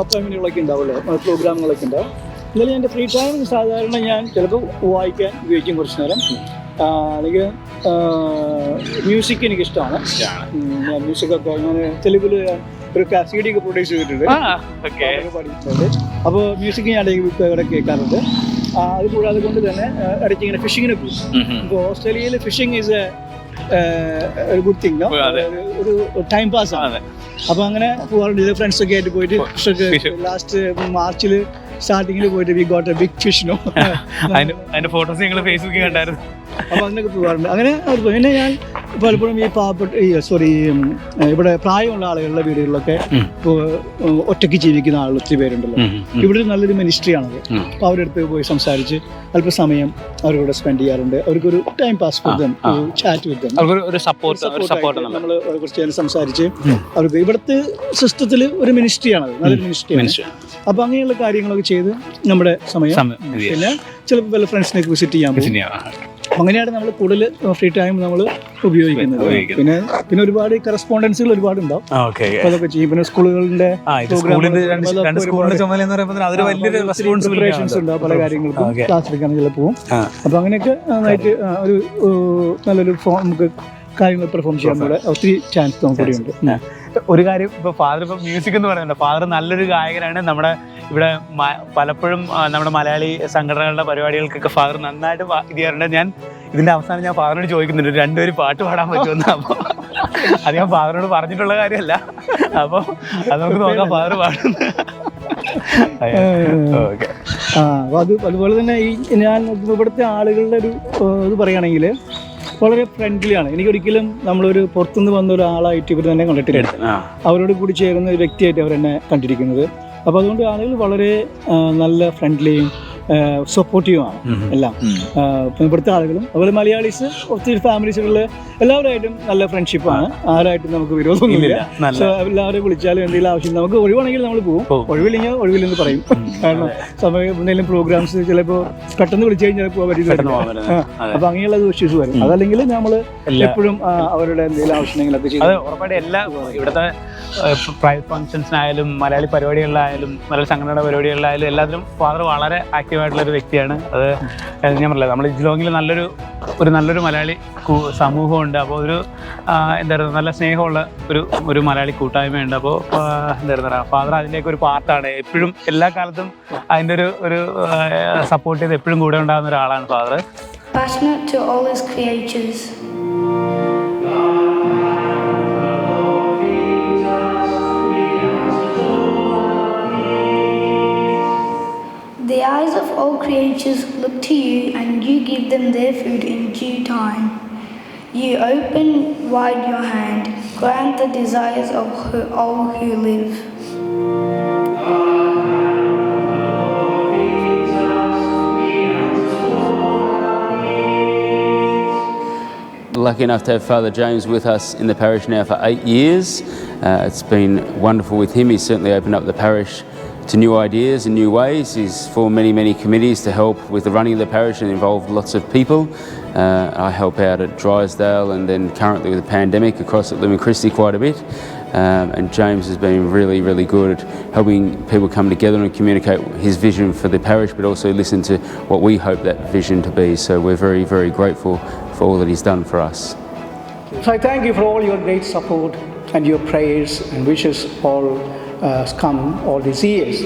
അപ്പോയിൻമെൻറ്റുകളൊക്കെ ഉണ്ടാവുമല്ലോ, പ്രോഗ്രാമുകളൊക്കെ ഉണ്ടാവും. എന്നാലും എൻ്റെ ഫ്രീ ടൈം സാധാരണ ഞാൻ ചിലപ്പോൾ വായിക്കാൻ ഉപയോഗിക്കും കുറച്ച് നേരം. അല്ലെങ്കിൽ മ്യൂസിക് എനിക്കിഷ്ടമാണ്. ഞാൻ മ്യൂസിക്കൊക്കെ ഞാൻ തെലുഗിൽ ഒരു CD ഒക്കെ പ്രൊഡ്യൂസ് ചെയ്തിട്ടുണ്ട്, പാടിയിട്ടുണ്ട്. അപ്പോൾ മ്യൂസിക് ഞാൻ ഇവിടെ കേൾക്കാറുണ്ട്. അത് കൂടാതെ കൊണ്ട് തന്നെ ഇടയ്ക്ക് ഇങ്ങനെ ഫിഷിങ്ങിന് പോകും. ഇപ്പോൾ ഓസ്ട്രേലിയയിൽ ഫിഷിങ് ഈസ് ഒരു ഗുഡ് തിങ്, ഒരു ടൈം പാസ് ആണ്. അപ്പോൾ അങ്ങനെ പോകാറുണ്ട് ഫ്രണ്ട്സൊക്കെ ആയിട്ട് പോയിട്ട്. ലാസ്റ്റ് മാർച്ചിൽ സ്റ്റാർട്ടിങ്ങിൽ പോയിട്ട് we got a big fish. അതിന്റെ ഫോട്ടോസ് ഞങ്ങൾ ഫേസ്ബുക്കിൽ കണ്ടായിരുന്നു. അപ്പോൾ അതിനൊക്കെ പോകാറുണ്ട്. അങ്ങനെ പിന്നെ ഞാൻ പലപ്പോഴും ഈ ഇവിടെ പ്രായമുള്ള ആളുകളുടെ വീടുകളിലൊക്കെ ഒറ്റയ്ക്ക് ജീവിക്കുന്ന ആളുകൾ ഒത്തിരി പേരുണ്ടല്ലോ. ഇവിടെ നല്ലൊരു മിനിസ്ട്രിയാണത്. അപ്പോൾ അവരുടെ അടുത്ത് പോയി സംസാരിച്ച് അല്പസമയം അവരോട് സ്പെൻഡ് ചെയ്യാറുണ്ട്. അവർക്കൊരു ടൈം പാസ് കൊടുക്കും, ചാറ്റ് കൊടുക്കും, നമ്മൾ കുറച്ച് നേരം സംസാരിച്ച് അവർക്ക് ഇവിടുത്തെ സിസ്റ്റത്തിൽ ഒരു മിനിസ്ട്രിയാണത്, നല്ലൊരു മിനിസ്ട്രിയാണ്. അപ്പോൾ അങ്ങനെയുള്ള കാര്യങ്ങളൊക്കെ ചെയ്ത് നമ്മുടെ സമയം പിന്നെ ചിലപ്പോൾ വല്ല ഫ്രണ്ട്സിനൊക്കെ വിസിറ്റ് ചെയ്യാൻ പോകും. അങ്ങനെയാണ് നമ്മൾ കൂടുതൽ ഫ്രീ ടൈം നമ്മൾ ഉപയോഗിക്കുന്നത്. പിന്നെ ഒരുപാട് കറസ്പോണ്ടൻസുകൾ ഒരുപാടുണ്ടാവും, അതൊക്കെ ചെയ്യും. പിന്നെ സ്കൂളുകളുടെ പ്രിപ്പറേഷൻസ് ഉണ്ടാവും, പല കാര്യങ്ങൾക്കും ക്ലാസ് എടുക്കാൻ ചിലപ്പോൾ പോകും. അപ്പോൾ അങ്ങനെയൊക്കെ നന്നായിട്ട് ഒരു നല്ലൊരു നമുക്ക് കാര്യങ്ങൾ പെർഫോം ചെയ്യാൻ കൂടെ ഒത്തിരി ചാൻസ് നമുക്കൂടിയുണ്ട്. ഒരു കാര്യം, ഇപ്പോൾ ഫാദർ ഇപ്പോൾ മ്യൂസിക് എന്ന് പറയുന്നുണ്ട്, ഫാദർ നല്ലൊരു ഗായകനാണ്. നമ്മുടെ ഇവിടെ പലപ്പോഴും നമ്മുടെ മലയാളി സംഘടനകളുടെ പരിപാടികൾക്കൊക്കെ ഫാദർ നന്നായിട്ട് ഇത് ചെയ്യാറുണ്ട്. ഞാൻ ഇതിൻ്റെ അവസാനം ഞാൻ ഫാദറിനോട് ചോദിക്കുന്നുണ്ട്, രണ്ടുപേരും പാട്ട് പാടാൻ പറ്റുമെന്ന്. അപ്പോൾ അത് ഞാൻ ഫാദറിനോട് പറഞ്ഞിട്ടുള്ള കാര്യമല്ല. അപ്പോൾ അത് നമുക്ക് നോക്കാം ഫാദർ പാടുന്നത്. അതുപോലെ തന്നെ ഈ ഞാൻ ഇവിടുത്തെ ആളുകളുടെ ഒരു ഇത് പറയുകയാണെങ്കിൽ വളരെ ഫ്രണ്ട്ലിയാണ്. എനിക്കൊരിക്കലും നമ്മളൊരു പുറത്തുനിന്ന് വന്ന ഒരാളായിട്ട് ഇവർ തന്നെ കണ്ടിട്ടില്ല. അവരോട് കൂടി ചേരുന്ന ഒരു വ്യക്തിയായിട്ട് അവരെന്നെ കണ്ടിരിക്കുന്നത്. അപ്പോൾ അതുകൊണ്ട് ആളുകൾ വളരെ നല്ല ഫ്രണ്ട്ലിയും സപ്പോർട്ടീവുമാണ് എല്ലാം. ഇവിടുത്തെ ആളുകളും അതുപോലെ മലയാളീസ് ഒത്തിരി ഫാമിലീസുകളിൽ എല്ലാവരുമായിട്ടും നല്ല ഫ്രണ്ട്ഷിപ്പാണ്. ആരായിട്ടും നമുക്ക് വിരോധമൊന്നുമില്ല. എല്ലാവരെയും വിളിച്ചാലും എന്തെങ്കിലും ആവശ്യം നമുക്ക് ഒഴിവാണെങ്കിൽ നമ്മൾ പോകും, ഒഴിവില്ലെങ്കിൽ ഒഴിവില്ലെന്ന് പറയും. കാരണം സമയം എന്തെങ്കിലും പ്രോഗ്രാംസ് ചിലപ്പോൾ പെട്ടെന്ന് വിളിച്ചു കഴിഞ്ഞാൽ പോകാൻ പറ്റില്ല. അപ്പോൾ അങ്ങനെയുള്ള ഇഷ്യൂസ് വരും. അതല്ലെങ്കിൽ നമ്മൾ എപ്പോഴും അവരുടെ എന്തെങ്കിലും ആവശ്യമുണ്ടെങ്കിലൊക്കെ ചെയ്യും. ഉറപ്പായിട്ട് എല്ലാ ഇവിടുത്തെ പ്രൈവറ്റ് ഫംഗ്ഷൻസിനായാലും മലയാളി പരിപാടികളിലായാലും മലയാളി സംഘടനയുടെ പരിപാടികളിലായാലും എല്ലാത്തിലും ഫാദർ വളരെ ആക്റ്റീവായിട്ടുള്ളൊരു വ്യക്തിയാണ്. അത് ഞാൻ പറഞ്ഞില്ല, നമ്മൾ ജിലോങ്ങിൽ നല്ലൊരു മലയാളി സമൂഹമുണ്ട്. അപ്പോൾ ഒരു നല്ല സ്നേഹമുള്ള ഒരു മലയാളി കൂട്ടായ്മയുണ്ട്. അപ്പോൾ പറയുക, ഫാദർ അതിൻ്റെയൊക്കെ ഒരു പാർട്ടാണ്. എപ്പോഴും എല്ലാ കാലത്തും അതിൻ്റെ ഒരു സപ്പോർട്ട് ചെയ്ത് എപ്പോഴും കൂടെ ഉണ്ടാകുന്ന ഒരാളാണ് father. Passionate to all his creatures. The eyes of all creatures look to you, and you give them their food in due time. You open wide your hand, grant the desires of all who live. Lucky enough to have Father James with us in the parish now for 8 years. It's been wonderful with him. He's certainly opened up the parish to new ideas and new ways. He's formed many committees to help with the running of the parish and involved lots of people. I help out at Drysdale and then currently with the pandemic across at Lumen Christi quite a bit. And James has been really good at helping people come together and communicate his vision for the parish, but also listen to what we hope that vision to be. So we're very grateful for all that he's done for us. So I thank you for all your great support and your prayers and wishes all come all these years.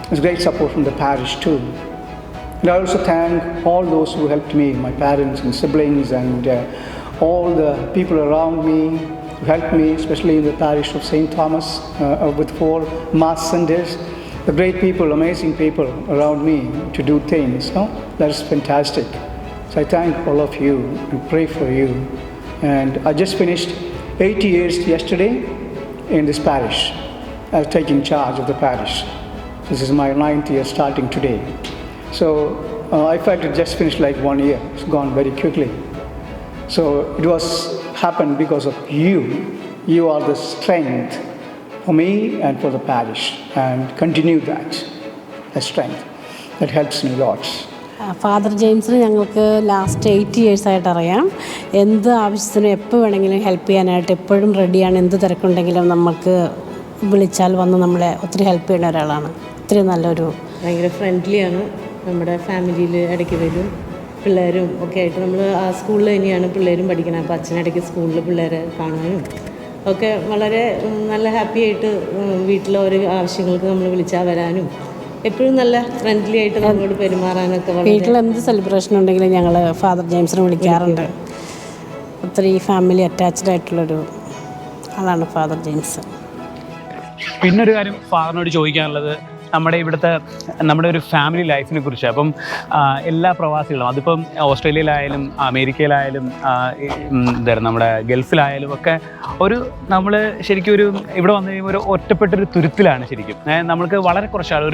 There's great support from the parish too. And I also thank all those who helped me, my parents and siblings and all the people around me who helped me, especially in the parish of St. Thomas with 4 Mass Sundays. The great people, amazing people around me to do things. No? That is fantastic. So I thank all of you and pray for you. And I just finished 8 years yesterday in this parish. I was taking charge of the parish. This is my 9th year starting today. So I felt it just finished like 1 year. It's gone very quickly. So it was happened because of you. You are the strength for me and for the parish, and continue that strength. That helps me lots. Father ജെയിംസിന് ഞങ്ങൾക്ക് last 8 ഇയേഴ്സായിട്ട് അറിയാം. എന്ത് ആവശ്യത്തിനും എപ്പോൾ വേണമെങ്കിലും help ചെയ്യാനായിട്ട് എപ്പോഴും റെഡിയാണ്. എന്ത് തിരക്കുണ്ടെങ്കിലും നമുക്ക് വിളിച്ചാൽ വന്ന് നമ്മളെ ഒത്തിരി ഹെൽപ്പ് ചെയ്യുന്ന ഒരാളാണ്. ഒത്തിരി നല്ലൊരു ഭയങ്കര ഫ്രണ്ട്ലിയാണ്. നമ്മുടെ ഫാമിലിയിൽ ഇടയ്ക്ക് വരും. പിള്ളേരും ഒക്കെ ആയിട്ട് നമ്മൾ ആ സ്കൂളിൽ തന്നെയാണ് പിള്ളേരും പഠിക്കണം. അപ്പോൾ അച്ഛനിടയ്ക്ക് സ്കൂളിൽ പിള്ളേരെ കാണാനും ഒക്കെ വളരെ നല്ല ഹാപ്പി ആയിട്ട് വീട്ടിലെ ഓരോ ആവശ്യങ്ങൾക്ക് നമ്മൾ വിളിച്ചാൽ വരാനും എപ്പോഴും നല്ല ഫ്രണ്ട്ലി ആയിട്ട് നമ്മളോട് പെരുമാറാനൊക്കെ. വീട്ടിൽ എന്ത് സെലിബ്രേഷൻ ഉണ്ടെങ്കിലും ഞങ്ങൾ ഫാദർ ജെയിംസിനെ വിളിക്കാറുണ്ട്. ഒത്തിരി ഫാമിലി അറ്റാച്ച്ഡ് ആയിട്ടുള്ളൊരു ആളാണ് ഫാദർ ജെയിംസ്. പിന്നൊരു കാര്യം ഫാദറിനോട് ചോദിക്കാനുള്ളത് നമ്മുടെ ഒരു ഫാമിലി ലൈഫിനെ കുറിച്ച്. അപ്പം എല്ലാ പ്രവാസികളും, അതിപ്പം ഓസ്ട്രേലിയയിലായാലും അമേരിക്കയിലായാലും എന്തായിരുന്നു നമ്മുടെ ഗൾഫിലായാലും ഒക്കെ നമ്മൾ ശരിക്കും ഇവിടെ വന്നു കഴിയുമ്പോൾ ഒരു ഒറ്റപ്പെട്ടൊരു തുരുത്തിലാണ് ശരിക്കും. നമ്മൾക്ക് വളരെ കുറച്ചാൾ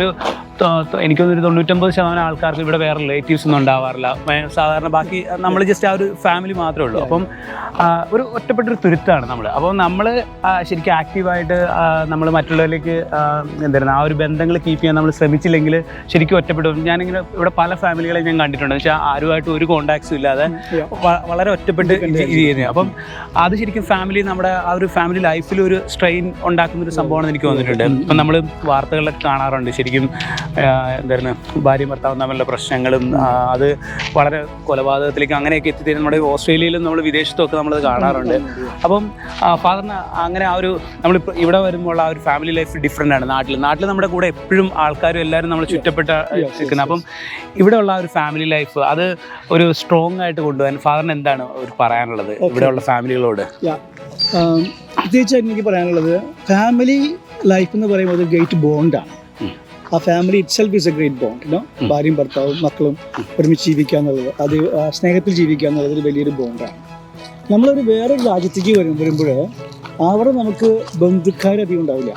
എനിക്കൊന്നൊരു 99% ആൾക്കാർക്ക് ഇവിടെ വേറെ റിലേറ്റീവ്സ് ഒന്നും ഉണ്ടാവാറില്ല. സാധാരണ ബാക്കി നമ്മൾ ജസ്റ്റ് ആ ഒരു ഫാമിലി മാത്രമേ ഉള്ളൂ. അപ്പം ഒരു ഒറ്റപ്പെട്ടൊരു തുരുത്താണ് നമ്മൾ. അപ്പോൾ നമ്മൾ ശരിക്കും ആക്റ്റീവായിട്ട് നമ്മൾ മറ്റുള്ളവരിലേക്ക് എന്തായിരുന്നു ആ ഒരു ബന്ധങ്ങൾ കീപ്പ് ചെയ്യാൻ നമ്മൾ ശ്രമിച്ചില്ലെങ്കിൽ ശരിക്കും ഒറ്റപ്പെട്ടു. ഞാനിങ്ങനെ ഇവിടെ പല ഫാമിലികളെ ഞാൻ കണ്ടിട്ടുണ്ട്. പക്ഷേ ആരുമായിട്ട് ഒരു കോണ്ടാക്ട്സും ഇല്ലാതെ വളരെ ഒറ്റപ്പെട്ട് ചെയ്യുന്നത്. അപ്പം അത് ശരിക്കും നമ്മുടെ ആ ഒരു ഫാമിലി ലൈഫിൽ ഒരു സ്ട്രെയിൻ ഉണ്ടാക്കുന്നൊരു സംഭവമാണെന്ന് എനിക്ക് തോന്നിയിട്ടുണ്ട്. ഇപ്പം നമ്മൾ വാർത്തകളിലൊക്കെ കാണാറുണ്ട് ശരിക്കും എന്തായിരുന്നു ഭാര്യയും ഭർത്താവും തമ്മിലുള്ള പ്രശ്നങ്ങളും അത് വളരെ കൊലപാതകത്തിലേക്ക് അങ്ങനെയൊക്കെ എത്തിത്തീരുന്ന നമ്മുടെ ഓസ്ട്രേലിയയിലും നമ്മൾ വിദേശത്തുമൊക്കെ നമ്മളത് കാണാറുണ്ട്. അപ്പം ഫാദറിന് അങ്ങനെ നമ്മളിപ്പോൾ ഇവിടെ വരുമ്പോൾ ആ ഒരു ഫാമിലി ലൈഫ് ഡിഫറെൻ്റ് ആണ്. നാട്ടിൽ നമ്മുടെ കൂടെ എപ്പോഴും ആൾക്കാരും എല്ലാവരും നമ്മൾ ചുറ്റപ്പെട്ട് നിൽക്കുന്നത്. അപ്പം ഇവിടെയുള്ള ആ ഒരു ഫാമിലി ലൈഫ് അത് ഒരു സ്ട്രോങ് ആയിട്ട് കൊണ്ടുപോകാൻ ഫാദറിന് എന്താണ് പറയാനുള്ളത് ഇവിടെയുള്ള ഫാമിലികളോട്? പ്രത്യേകിച്ചായിട്ട് എനിക്ക് പറയാനുള്ളത്, ഫാമിലി ലൈഫ് എന്ന് പറയുമ്പോൾ ഒരു ഗ്രേറ്റ് ബോണ്ടാണ്. ആ family itself is A great bond. ഭാര്യയും ഭർത്താവും മക്കളും ഒരുമിച്ച് ജീവിക്കുക എന്നുള്ളത്, അത് സ്നേഹത്തിൽ ജീവിക്കുക എന്നുള്ളത് ഒരു വലിയൊരു ബോണ്ടാണ്. നമ്മളൊരു വേറൊരു രാജ്യത്തേക്ക് വരുമ്പോൾ അവിടെ നമുക്ക് ബന്ധുക്കാരധികം ഉണ്ടാവില്ല,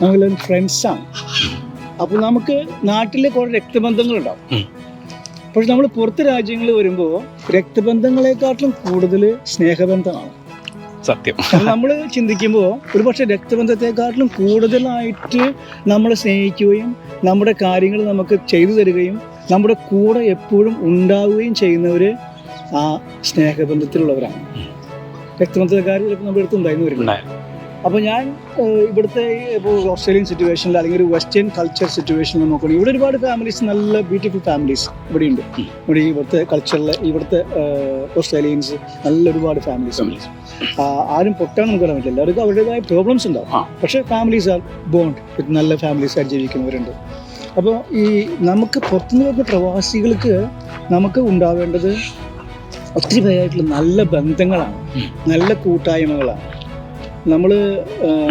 നമ്മളെല്ലാവരും ഫ്രണ്ട്സാണ്. അപ്പോൾ നമുക്ക് നാട്ടിൽ കുറേ രക്തബന്ധങ്ങളുണ്ടാവും. പക്ഷെ നമ്മൾ പുറത്ത് രാജ്യങ്ങളിൽ വരുമ്പോൾ രക്തബന്ധങ്ങളെക്കാട്ടിലും കൂടുതൽ സ്നേഹബന്ധമാണ്. സത്യം. നമ്മൾ ചിന്തിക്കുമ്പോൾ ഒരു പക്ഷേ രക്തബന്ധത്തെക്കാട്ടിലും കൂടുതലായിട്ട് നമ്മളെ സ്നേഹിക്കുകയും നമ്മുടെ കാര്യങ്ങൾ നമുക്ക് ചെയ്തു തരികയും നമ്മുടെ കൂടെ എപ്പോഴും ഉണ്ടാവുകയും ചെയ്യുന്നവർ ആ സ്നേഹബന്ധത്തിലുള്ളവരാണ്. രക്തബന്ധക്കാർ ചിലപ്പോൾ നമ്മുടെ അടുത്ത് ഉണ്ടായിരുന്നവരുണ്ട്. അപ്പോൾ ഞാൻ ഇവിടുത്തെ ഇപ്പോൾ ഓസ്ട്രേലിയൻ സിറ്റുവേഷനിൽ അല്ലെങ്കിൽ ഒരു വെസ്റ്റേൺ കൾച്ചർ സിറ്റുവേഷനിൽ നോക്കുകയാണെങ്കിൽ ഇവിടെ ഒരുപാട് ഫാമിലീസ്, നല്ല ബ്യൂട്ടിഫുൾ ഫാമിലീസ് ഇവിടെയുണ്ട്. ഇവിടുത്തെ കൾച്ചറിൽ ഇവിടുത്തെ ഓസ്ട്രേലിയൻസ് നല്ല ഒരുപാട് ഫാമിലീസ്. ആരും പൊട്ടാൻ നമുക്ക് പറയാൻ പറ്റില്ല, അവർക്ക് അവരുടേതായ പ്രോബ്ലംസ് ഉണ്ടാവും. പക്ഷേ ഫാമിലീസ് ആർ ബോണ്ട് വിത്ത് നല്ല ഫാമിലീസായിട്ട് ജീവിക്കുന്നവരുണ്ട്. അപ്പോൾ ഈ നമുക്ക് പുറത്തുനിന്ന് വരുന്ന പ്രവാസികൾക്ക് നമുക്ക് ഉണ്ടാവേണ്ടത് ഒത്തിരി പേരായിട്ടുള്ള നല്ല ബന്ധങ്ങളാണ്, നല്ല കൂട്ടായ്മകളാണ്. നമ്മൾ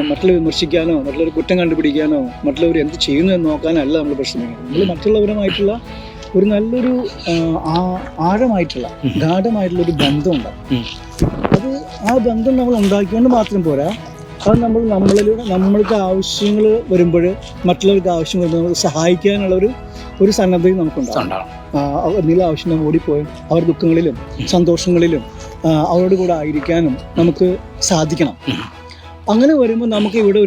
മറ്റുള്ളവർ വിമർശിക്കാനോ മറ്റുള്ളവർ കുറ്റം കണ്ടുപിടിക്കാനോ മറ്റുള്ളവർ എന്ത് ചെയ്യുന്നു എന്ന് നോക്കാനല്ല നമ്മൾ പരിശ്രമിക്കുന്നത്. നമ്മൾ മറ്റുള്ളവരുമായിട്ടുള്ള ഒരു നല്ലൊരു ആഴമായിട്ടുള്ള ഗാഢമായിട്ടുള്ളൊരു ബന്ധം ഉണ്ടാകും. ആ ബന്ധം നമ്മൾ ഉണ്ടാക്കിക്കൊണ്ട് മാത്രം പോരാ, അത് നമ്മൾക്ക് ആവശ്യങ്ങൾ വരുമ്പോൾ മറ്റുള്ളവർക്ക് ആവശ്യം വരുമ്പോൾ നമുക്ക് സഹായിക്കാനുള്ള ഒരു സന്നദ്ധയും നമുക്കുണ്ടാകും. എന്തെങ്കിലും ആവശ്യം ഓടിപ്പോയി അവർ ദുഃഖങ്ങളിലും സന്തോഷങ്ങളിലും അവരോട് കൂടെ ആയിരിക്കാനും നമുക്ക് സാധിക്കണം. അങ്ങനെ വരുമ്പോൾ നമുക്ക് ഇവിടെ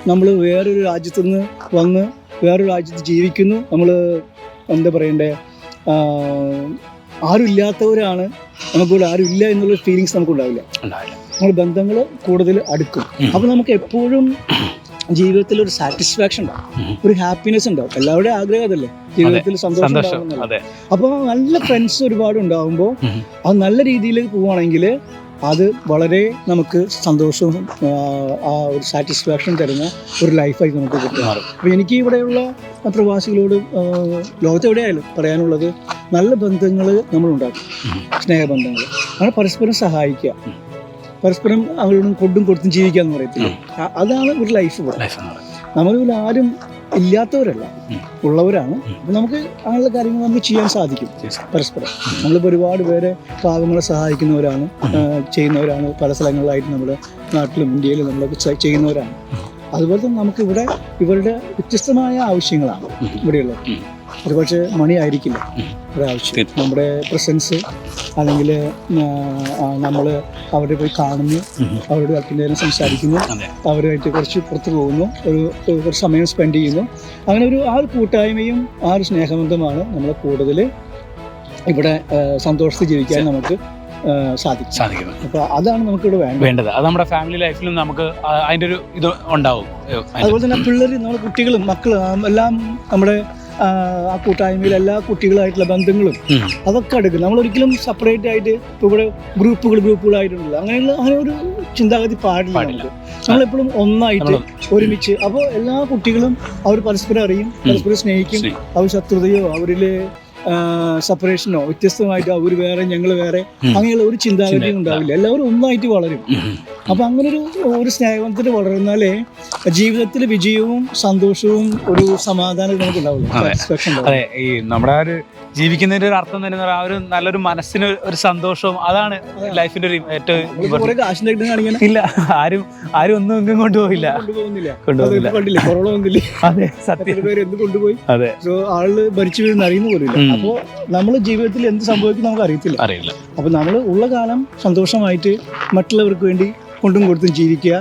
നമ്മൾ വേറൊരു രാജ്യത്തു നിന്ന് വന്ന് വേറൊരു രാജ്യത്ത് ജീവിക്കുന്നു, നമ്മൾ എന്താ പറയണ്ടേ, ആരും ഇല്ലാത്തവരാണ്, നമുക്കിവിടെ ആരും ഇല്ല എന്നുള്ള ഫീലിങ്സ് നമുക്കുണ്ടാവില്ല. നമ്മൾ ബന്ധങ്ങൾ കൂടുതൽ അടുക്കും. അപ്പോൾ നമുക്ക് എപ്പോഴും ജീവിതത്തിൽ ഒരു സാറ്റിസ്ഫാക്ഷൻ ഉണ്ടാവും, ഒരു ഹാപ്പിനെസ് ഉണ്ടാവും. എല്ലാവരുടെയും ആഗ്രഹം അതല്ലേ, ജീവിതത്തിൽ സന്തോഷം ഉണ്ടാവുന്നില്ല. അപ്പോൾ നല്ല ഫ്രണ്ട്സ് ഒരുപാട് ഉണ്ടാകുമ്പോൾ അത് നല്ല രീതിയിൽ പോവുകയാണെങ്കിൽ അത് വളരെ നമുക്ക് സന്തോഷവും ആ ഒരു സാറ്റിസ്ഫാക്ഷൻ തരുന്ന ഒരു ലൈഫായി നമുക്ക് കിട്ടും. അപ്പോൾ എനിക്ക് ഇവിടെയുള്ള പ്രവാസികളോട് ലോകത്തെവിടെയായാലും പറയാനുള്ളത്, നല്ല ബന്ധങ്ങൾ നമ്മളുണ്ടാക്കും, സ്നേഹബന്ധങ്ങൾ. അങ്ങനെ പരസ്പരം സഹായിക്കുക, പരസ്പരം അവരോടും കൊടുത്തും ജീവിക്കുക എന്ന് പറയത്തില്ല. അതാണ് ഒരു ലൈഫ്. നമ്മളിൽ ആരും ഇല്ലാത്തവരല്ല, ഉള്ളവരാണ്. അപ്പം നമുക്ക് അങ്ങനെയുള്ള കാര്യങ്ങൾ നമുക്ക് ചെയ്യാൻ സാധിക്കും പരസ്പരം. നമ്മളിപ്പോൾ ഒരുപാട് പേരെ പാവങ്ങളെ സഹായിക്കുന്നവരാണ്, ചെയ്യുന്നവരാണ്. പല സ്ഥലങ്ങളിലായിട്ട് നമ്മുടെ നാട്ടിലും ഇന്ത്യയിലും നമ്മളൊക്കെ ചെയ്യുന്നവരാണ്. അതുപോലെ തന്നെ നമുക്ക് ഇവരുടെ വ്യത്യസ്തമായ ആവശ്യങ്ങളാണ് ഇവിടെയുള്ളത്. ഒരുപക്ഷെ മണി ആയിരിക്കില്ല ഒരാവശ്യം, നമ്മുടെ പ്രസൻസ്, അല്ലെങ്കിൽ നമ്മൾ അവരെ പോയി കാണുന്നു, അവരോട് അല്പനേരം സംസാരിക്കുന്നു, അവരുമായിട്ട് കുറച്ച് പുറത്ത് പോകുന്നു, കുറച്ച് സമയം സ്പെൻഡ് ചെയ്യുന്നു. അങ്ങനെ ആ ഒരു കൂട്ടായ്മയും ആ ഒരു സ്നേഹബന്ധമാണ് നമ്മളെ കൂടുതൽ ഇവിടെ സന്തോഷത്തിൽ ജീവിക്കാൻ നമുക്ക് സാധിക്കും. അപ്പോൾ അതാണ് നമുക്കിവിടെ വേണ്ടത്. അത് നമ്മുടെ ഫാമിലി ലൈഫിലും നമുക്ക് അതിൻ്റെ ഒരു ഇത് ഉണ്ടാവും. അതുപോലെ തന്നെ പിള്ളേർ, നമ്മുടെ കുട്ടികളും മക്കളും എല്ലാം നമ്മുടെ ആ കൂട്ടായ്മയിൽ എല്ലാ കുട്ടികളായിട്ടുള്ള ബന്ധങ്ങളും അതൊക്കെ എടുക്കും. നമ്മളൊരിക്കലും സെപ്പറേറ്റ് ആയിട്ട് ഇപ്പോൾ ഇവിടെ ഗ്രൂപ്പുകളായിട്ടുണ്ടല്ലോ, അങ്ങനെ ഒരു ചിന്താഗതി പാടില്ല. നമ്മളെപ്പോഴും ഒന്നായിട്ട് ഒരുമിച്ച്. അപ്പോൾ എല്ലാ കുട്ടികളും അവർ പരസ്പരം അറിയും, പരസ്പരം സ്നേഹിക്കും. അവർ ശത്രുതയോ അവരിൽ സെപ്പറേഷനോ വ്യത്യസ്തമായിട്ട് അവർ വേറെ ഞങ്ങൾ വേറെ അങ്ങനെയുള്ള ഒരു ചിന്താഗതിയും ഉണ്ടാവില്ല. എല്ലാവരും ഒന്നായിട്ട് വളരും. അപ്പം അങ്ങനൊരു സ്നേഹബന്ധത്തിൽ വളർന്നാലേ ജീവിതത്തിൽ വിജയവും സന്തോഷവും ഒരു സമാധാനവും നമുക്ക് ഉണ്ടാവുള്ളൂ. അതെ, ഈ നമ്മുടെ ഒരു ജീവിക്കുന്നതിന്റെ ഒരു അർത്ഥം തന്നെ ആ ഒരു നല്ലൊരു മനസ്സിന് ഒരു സന്തോഷവും, അതാണ് ലൈഫിന്റെ ഒരു ഏറ്റവും. ഇല്ല, ആരും ഒന്നും എങ്ങും കൊണ്ടുപോയില്ല. കൊറോണ വന്നില്ലേ? അതെ, സത്യം പേര് എന്ത് കൊണ്ടുപോയി? അതെ, സോ ആള് മരിച്ചു വീഴുന്ന അറിയുന്ന പോലില്ല. അപ്പോൾ നമ്മൾ ജീവിതത്തിൽ എന്ത് സംഭവിക്കും നമുക്ക് അറിയില്ല. അപ്പോൾ നമ്മൾ ഉള്ള കാലം സന്തോഷമായിട്ട് മറ്റുള്ളവർക്ക് വേണ്ടി കൊണ്ടും കൊടുത്തും ജീവിക്കുക.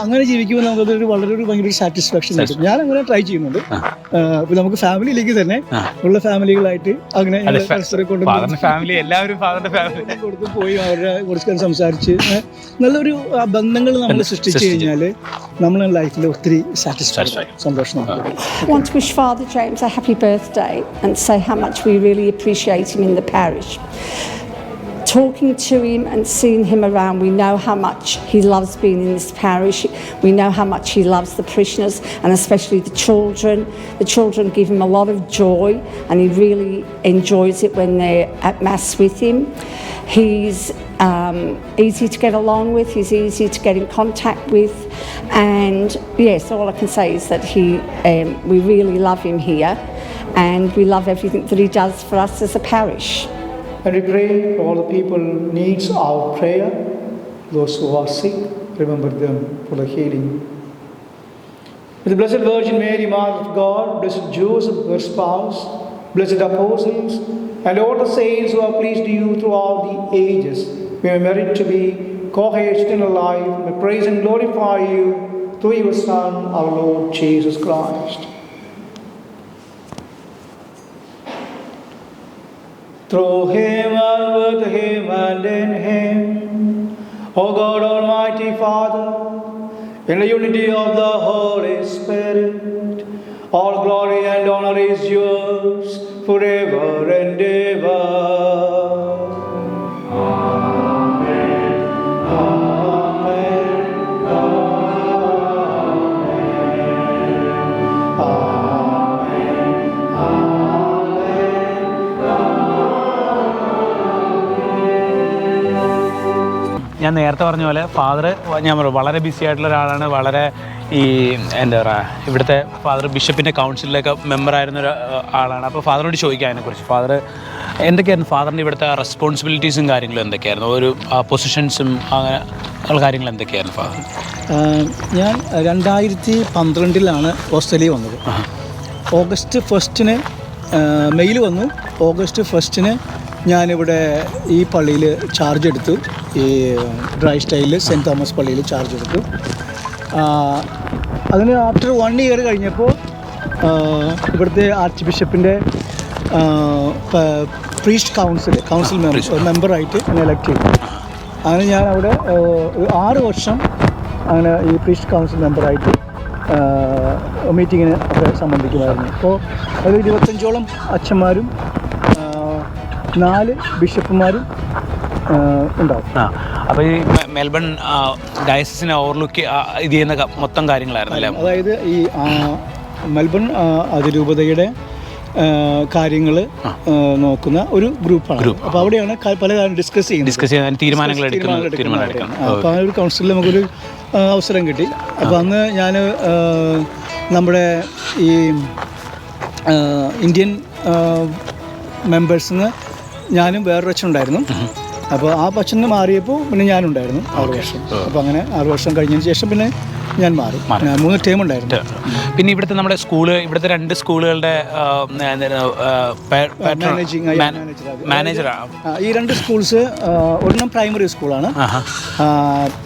അങ്ങനെ ജീവിക്കുമ്പോൾ നമുക്കതൊരു ഭയങ്കര സാറ്റിസ്ഫാക്ഷൻ കിട്ടും. ഞാൻ അങ്ങനെ ട്രൈ ചെയ്യുന്നുണ്ട്. ഇപ്പൊ നമുക്ക് ഫാമിലിയിലേക്ക് തന്നെ ഉള്ള ഫാമിലികളായിട്ട് അങ്ങനെ ഫാമിലി എല്ലാവരും കൊടുത്ത് പോയി അവരുടെ കുറച്ച് സംസാരിച്ച് നല്ലൊരു ബന്ധങ്ങൾ നമ്മൾ സൃഷ്ടിച്ചു കഴിഞ്ഞാൽ നമ്മൾ ലൈഫിൽ ഒത്തിരി സാറ്റിസ്ഫാക്ഷൻ, സന്തോഷം. I want to wish Father James a happy birthday and say how much we really appreciate him in the parish. Talking to him and seeing him around, we know how much he loves being in this parish. We know how much he loves the parishioners and especially the children. The children give him a lot of joy and he really enjoys it when they're at Mass with him. He's easy to get along with, he's easy to get in contact with, and yes, all I can say is that we really love him here and we love everything that he does for us as a parish. And we pray for all the people who needs our prayer. Those who are sick, remember them for the healing. With the Blessed Virgin Mary, Mother of God, Blessed Joseph, her spouse, blessed apostles, and all the saints who have pleased you throughout the ages, we may merit to be co-heirs in life. We praise and glorify you through your Son, our Lord Jesus Christ. Through him and with him and in him, O God Almighty Father, in the unity of the Holy Spirit, all glory and honor is yours forever and ever. Amen. Amen. ഞാൻ നേരത്തെ പറഞ്ഞ പോലെ father ഞാൻ പറഞ്ഞു വളരെ BC ആയിട്ടുള്ള ഒരാളാണ്. വളരെ എന്താ പറയുക, ഇവിടുത്തെ ഫാദർ ബിഷപ്പിൻ്റെ കൗൺസിലിലൊക്കെ മെമ്പറായിരുന്ന ഒരു ആളാണ്. അപ്പോൾ ഫാദറിനോട് ചോദിക്കാം അതിനെക്കുറിച്ച്. ഫാദർ എന്തൊക്കെയായിരുന്നു ഫാദറിൻ്റെ ഇവിടുത്തെ റെസ്പോൺസിബിലിറ്റീസും കാര്യങ്ങളും എന്തൊക്കെയായിരുന്നു, ഒരു പൊസിഷൻസും അങ്ങനെ ഉള്ള കാര്യങ്ങൾ എന്തൊക്കെയായിരുന്നു ഫാദർ? ഞാൻ 2012 ഓസ്ട്രേലിയ വന്നത്. ഓഗസ്റ്റ് 1 മെയിൽ വന്നു. ഓഗസ്റ്റ് 1 ഞാനിവിടെ ഈ പള്ളിയിൽ ചാർജ് എടുത്തു. ഈ ഡ്രൈ സ്റ്റൈലിൽ സെൻറ്റ് തോമസ് പള്ളിയിൽ ചാർജ് എടുത്തു. അതിന് ആഫ്റ്റർ 1 ഇയർ കഴിഞ്ഞപ്പോൾ ഇവിടുത്തെ ആർച്ച് ബിഷപ്പിൻ്റെ പ്രീസ്റ്റ് കൗൺസിൽ മെമ്പറായിട്ട് എന്നെ എലക്ട് ചെയ്തു. അങ്ങനെ ഞാൻ അവിടെ 6 വർഷം അങ്ങനെ ഈ പ്രീസ്റ്റ് കൗൺസിൽ മെമ്പറായിട്ട് മീറ്റിങ്ങിന് ഒക്കെ സംബന്ധിക്കുമായിരുന്നു. അപ്പോൾ അത് 25ഓളം അച്ഛന്മാരും 4 ബിഷപ്പുമാരും ഉണ്ടാവും. അപ്പോൾ ഈ മെൽബൺ ഡയസിനെ ഓവർലുക്ക് ഇത് ചെയ്യുന്ന മൊത്തം കാര്യങ്ങളായിരുന്നു. അതായത് ഈ മെൽബൺ അതിരൂപതയുടെ കാര്യങ്ങൾ നോക്കുന്ന ഒരു ഗ്രൂപ്പാണ്. അപ്പോൾ അവിടെയാണ് പല കാര്യം ഡിസ്കസ് ചെയ്യുന്നത്, തീരുമാനങ്ങൾ എടുക്കുന്നത്. അപ്പോൾ ആ ഒരു കൗൺസിലിൽ നമുക്കൊരു അവസരം കിട്ടി. അപ്പോൾ അന്ന് ഞാൻ നമ്മുടെ ഈ ഇന്ത്യൻ മെമ്പേഴ്സിന് ഞാനും വേറൊരു അച്ഛനുണ്ടായിരുന്നു. അപ്പോൾ ആ അച്ഛന് മാറിയപ്പോൾ പിന്നെ ഞാനുണ്ടായിരുന്നു 6 വർഷം. അപ്പോൾ അങ്ങനെ 6 വർഷം കഴിഞ്ഞതിന് ശേഷം പിന്നെ ഞാൻ മാറി. 3 ടേം ഉണ്ടായിരുന്നു. പിന്നെ ഇവിടുത്തെ നമ്മുടെ സ്കൂള്, ഇവിടുത്തെ 2 സ്കൂളുകളുടെ മാനേജറാണ്. ഈ 2 സ്കൂൾസ് ഒരെണ്ണം പ്രൈമറി സ്കൂളാണ്,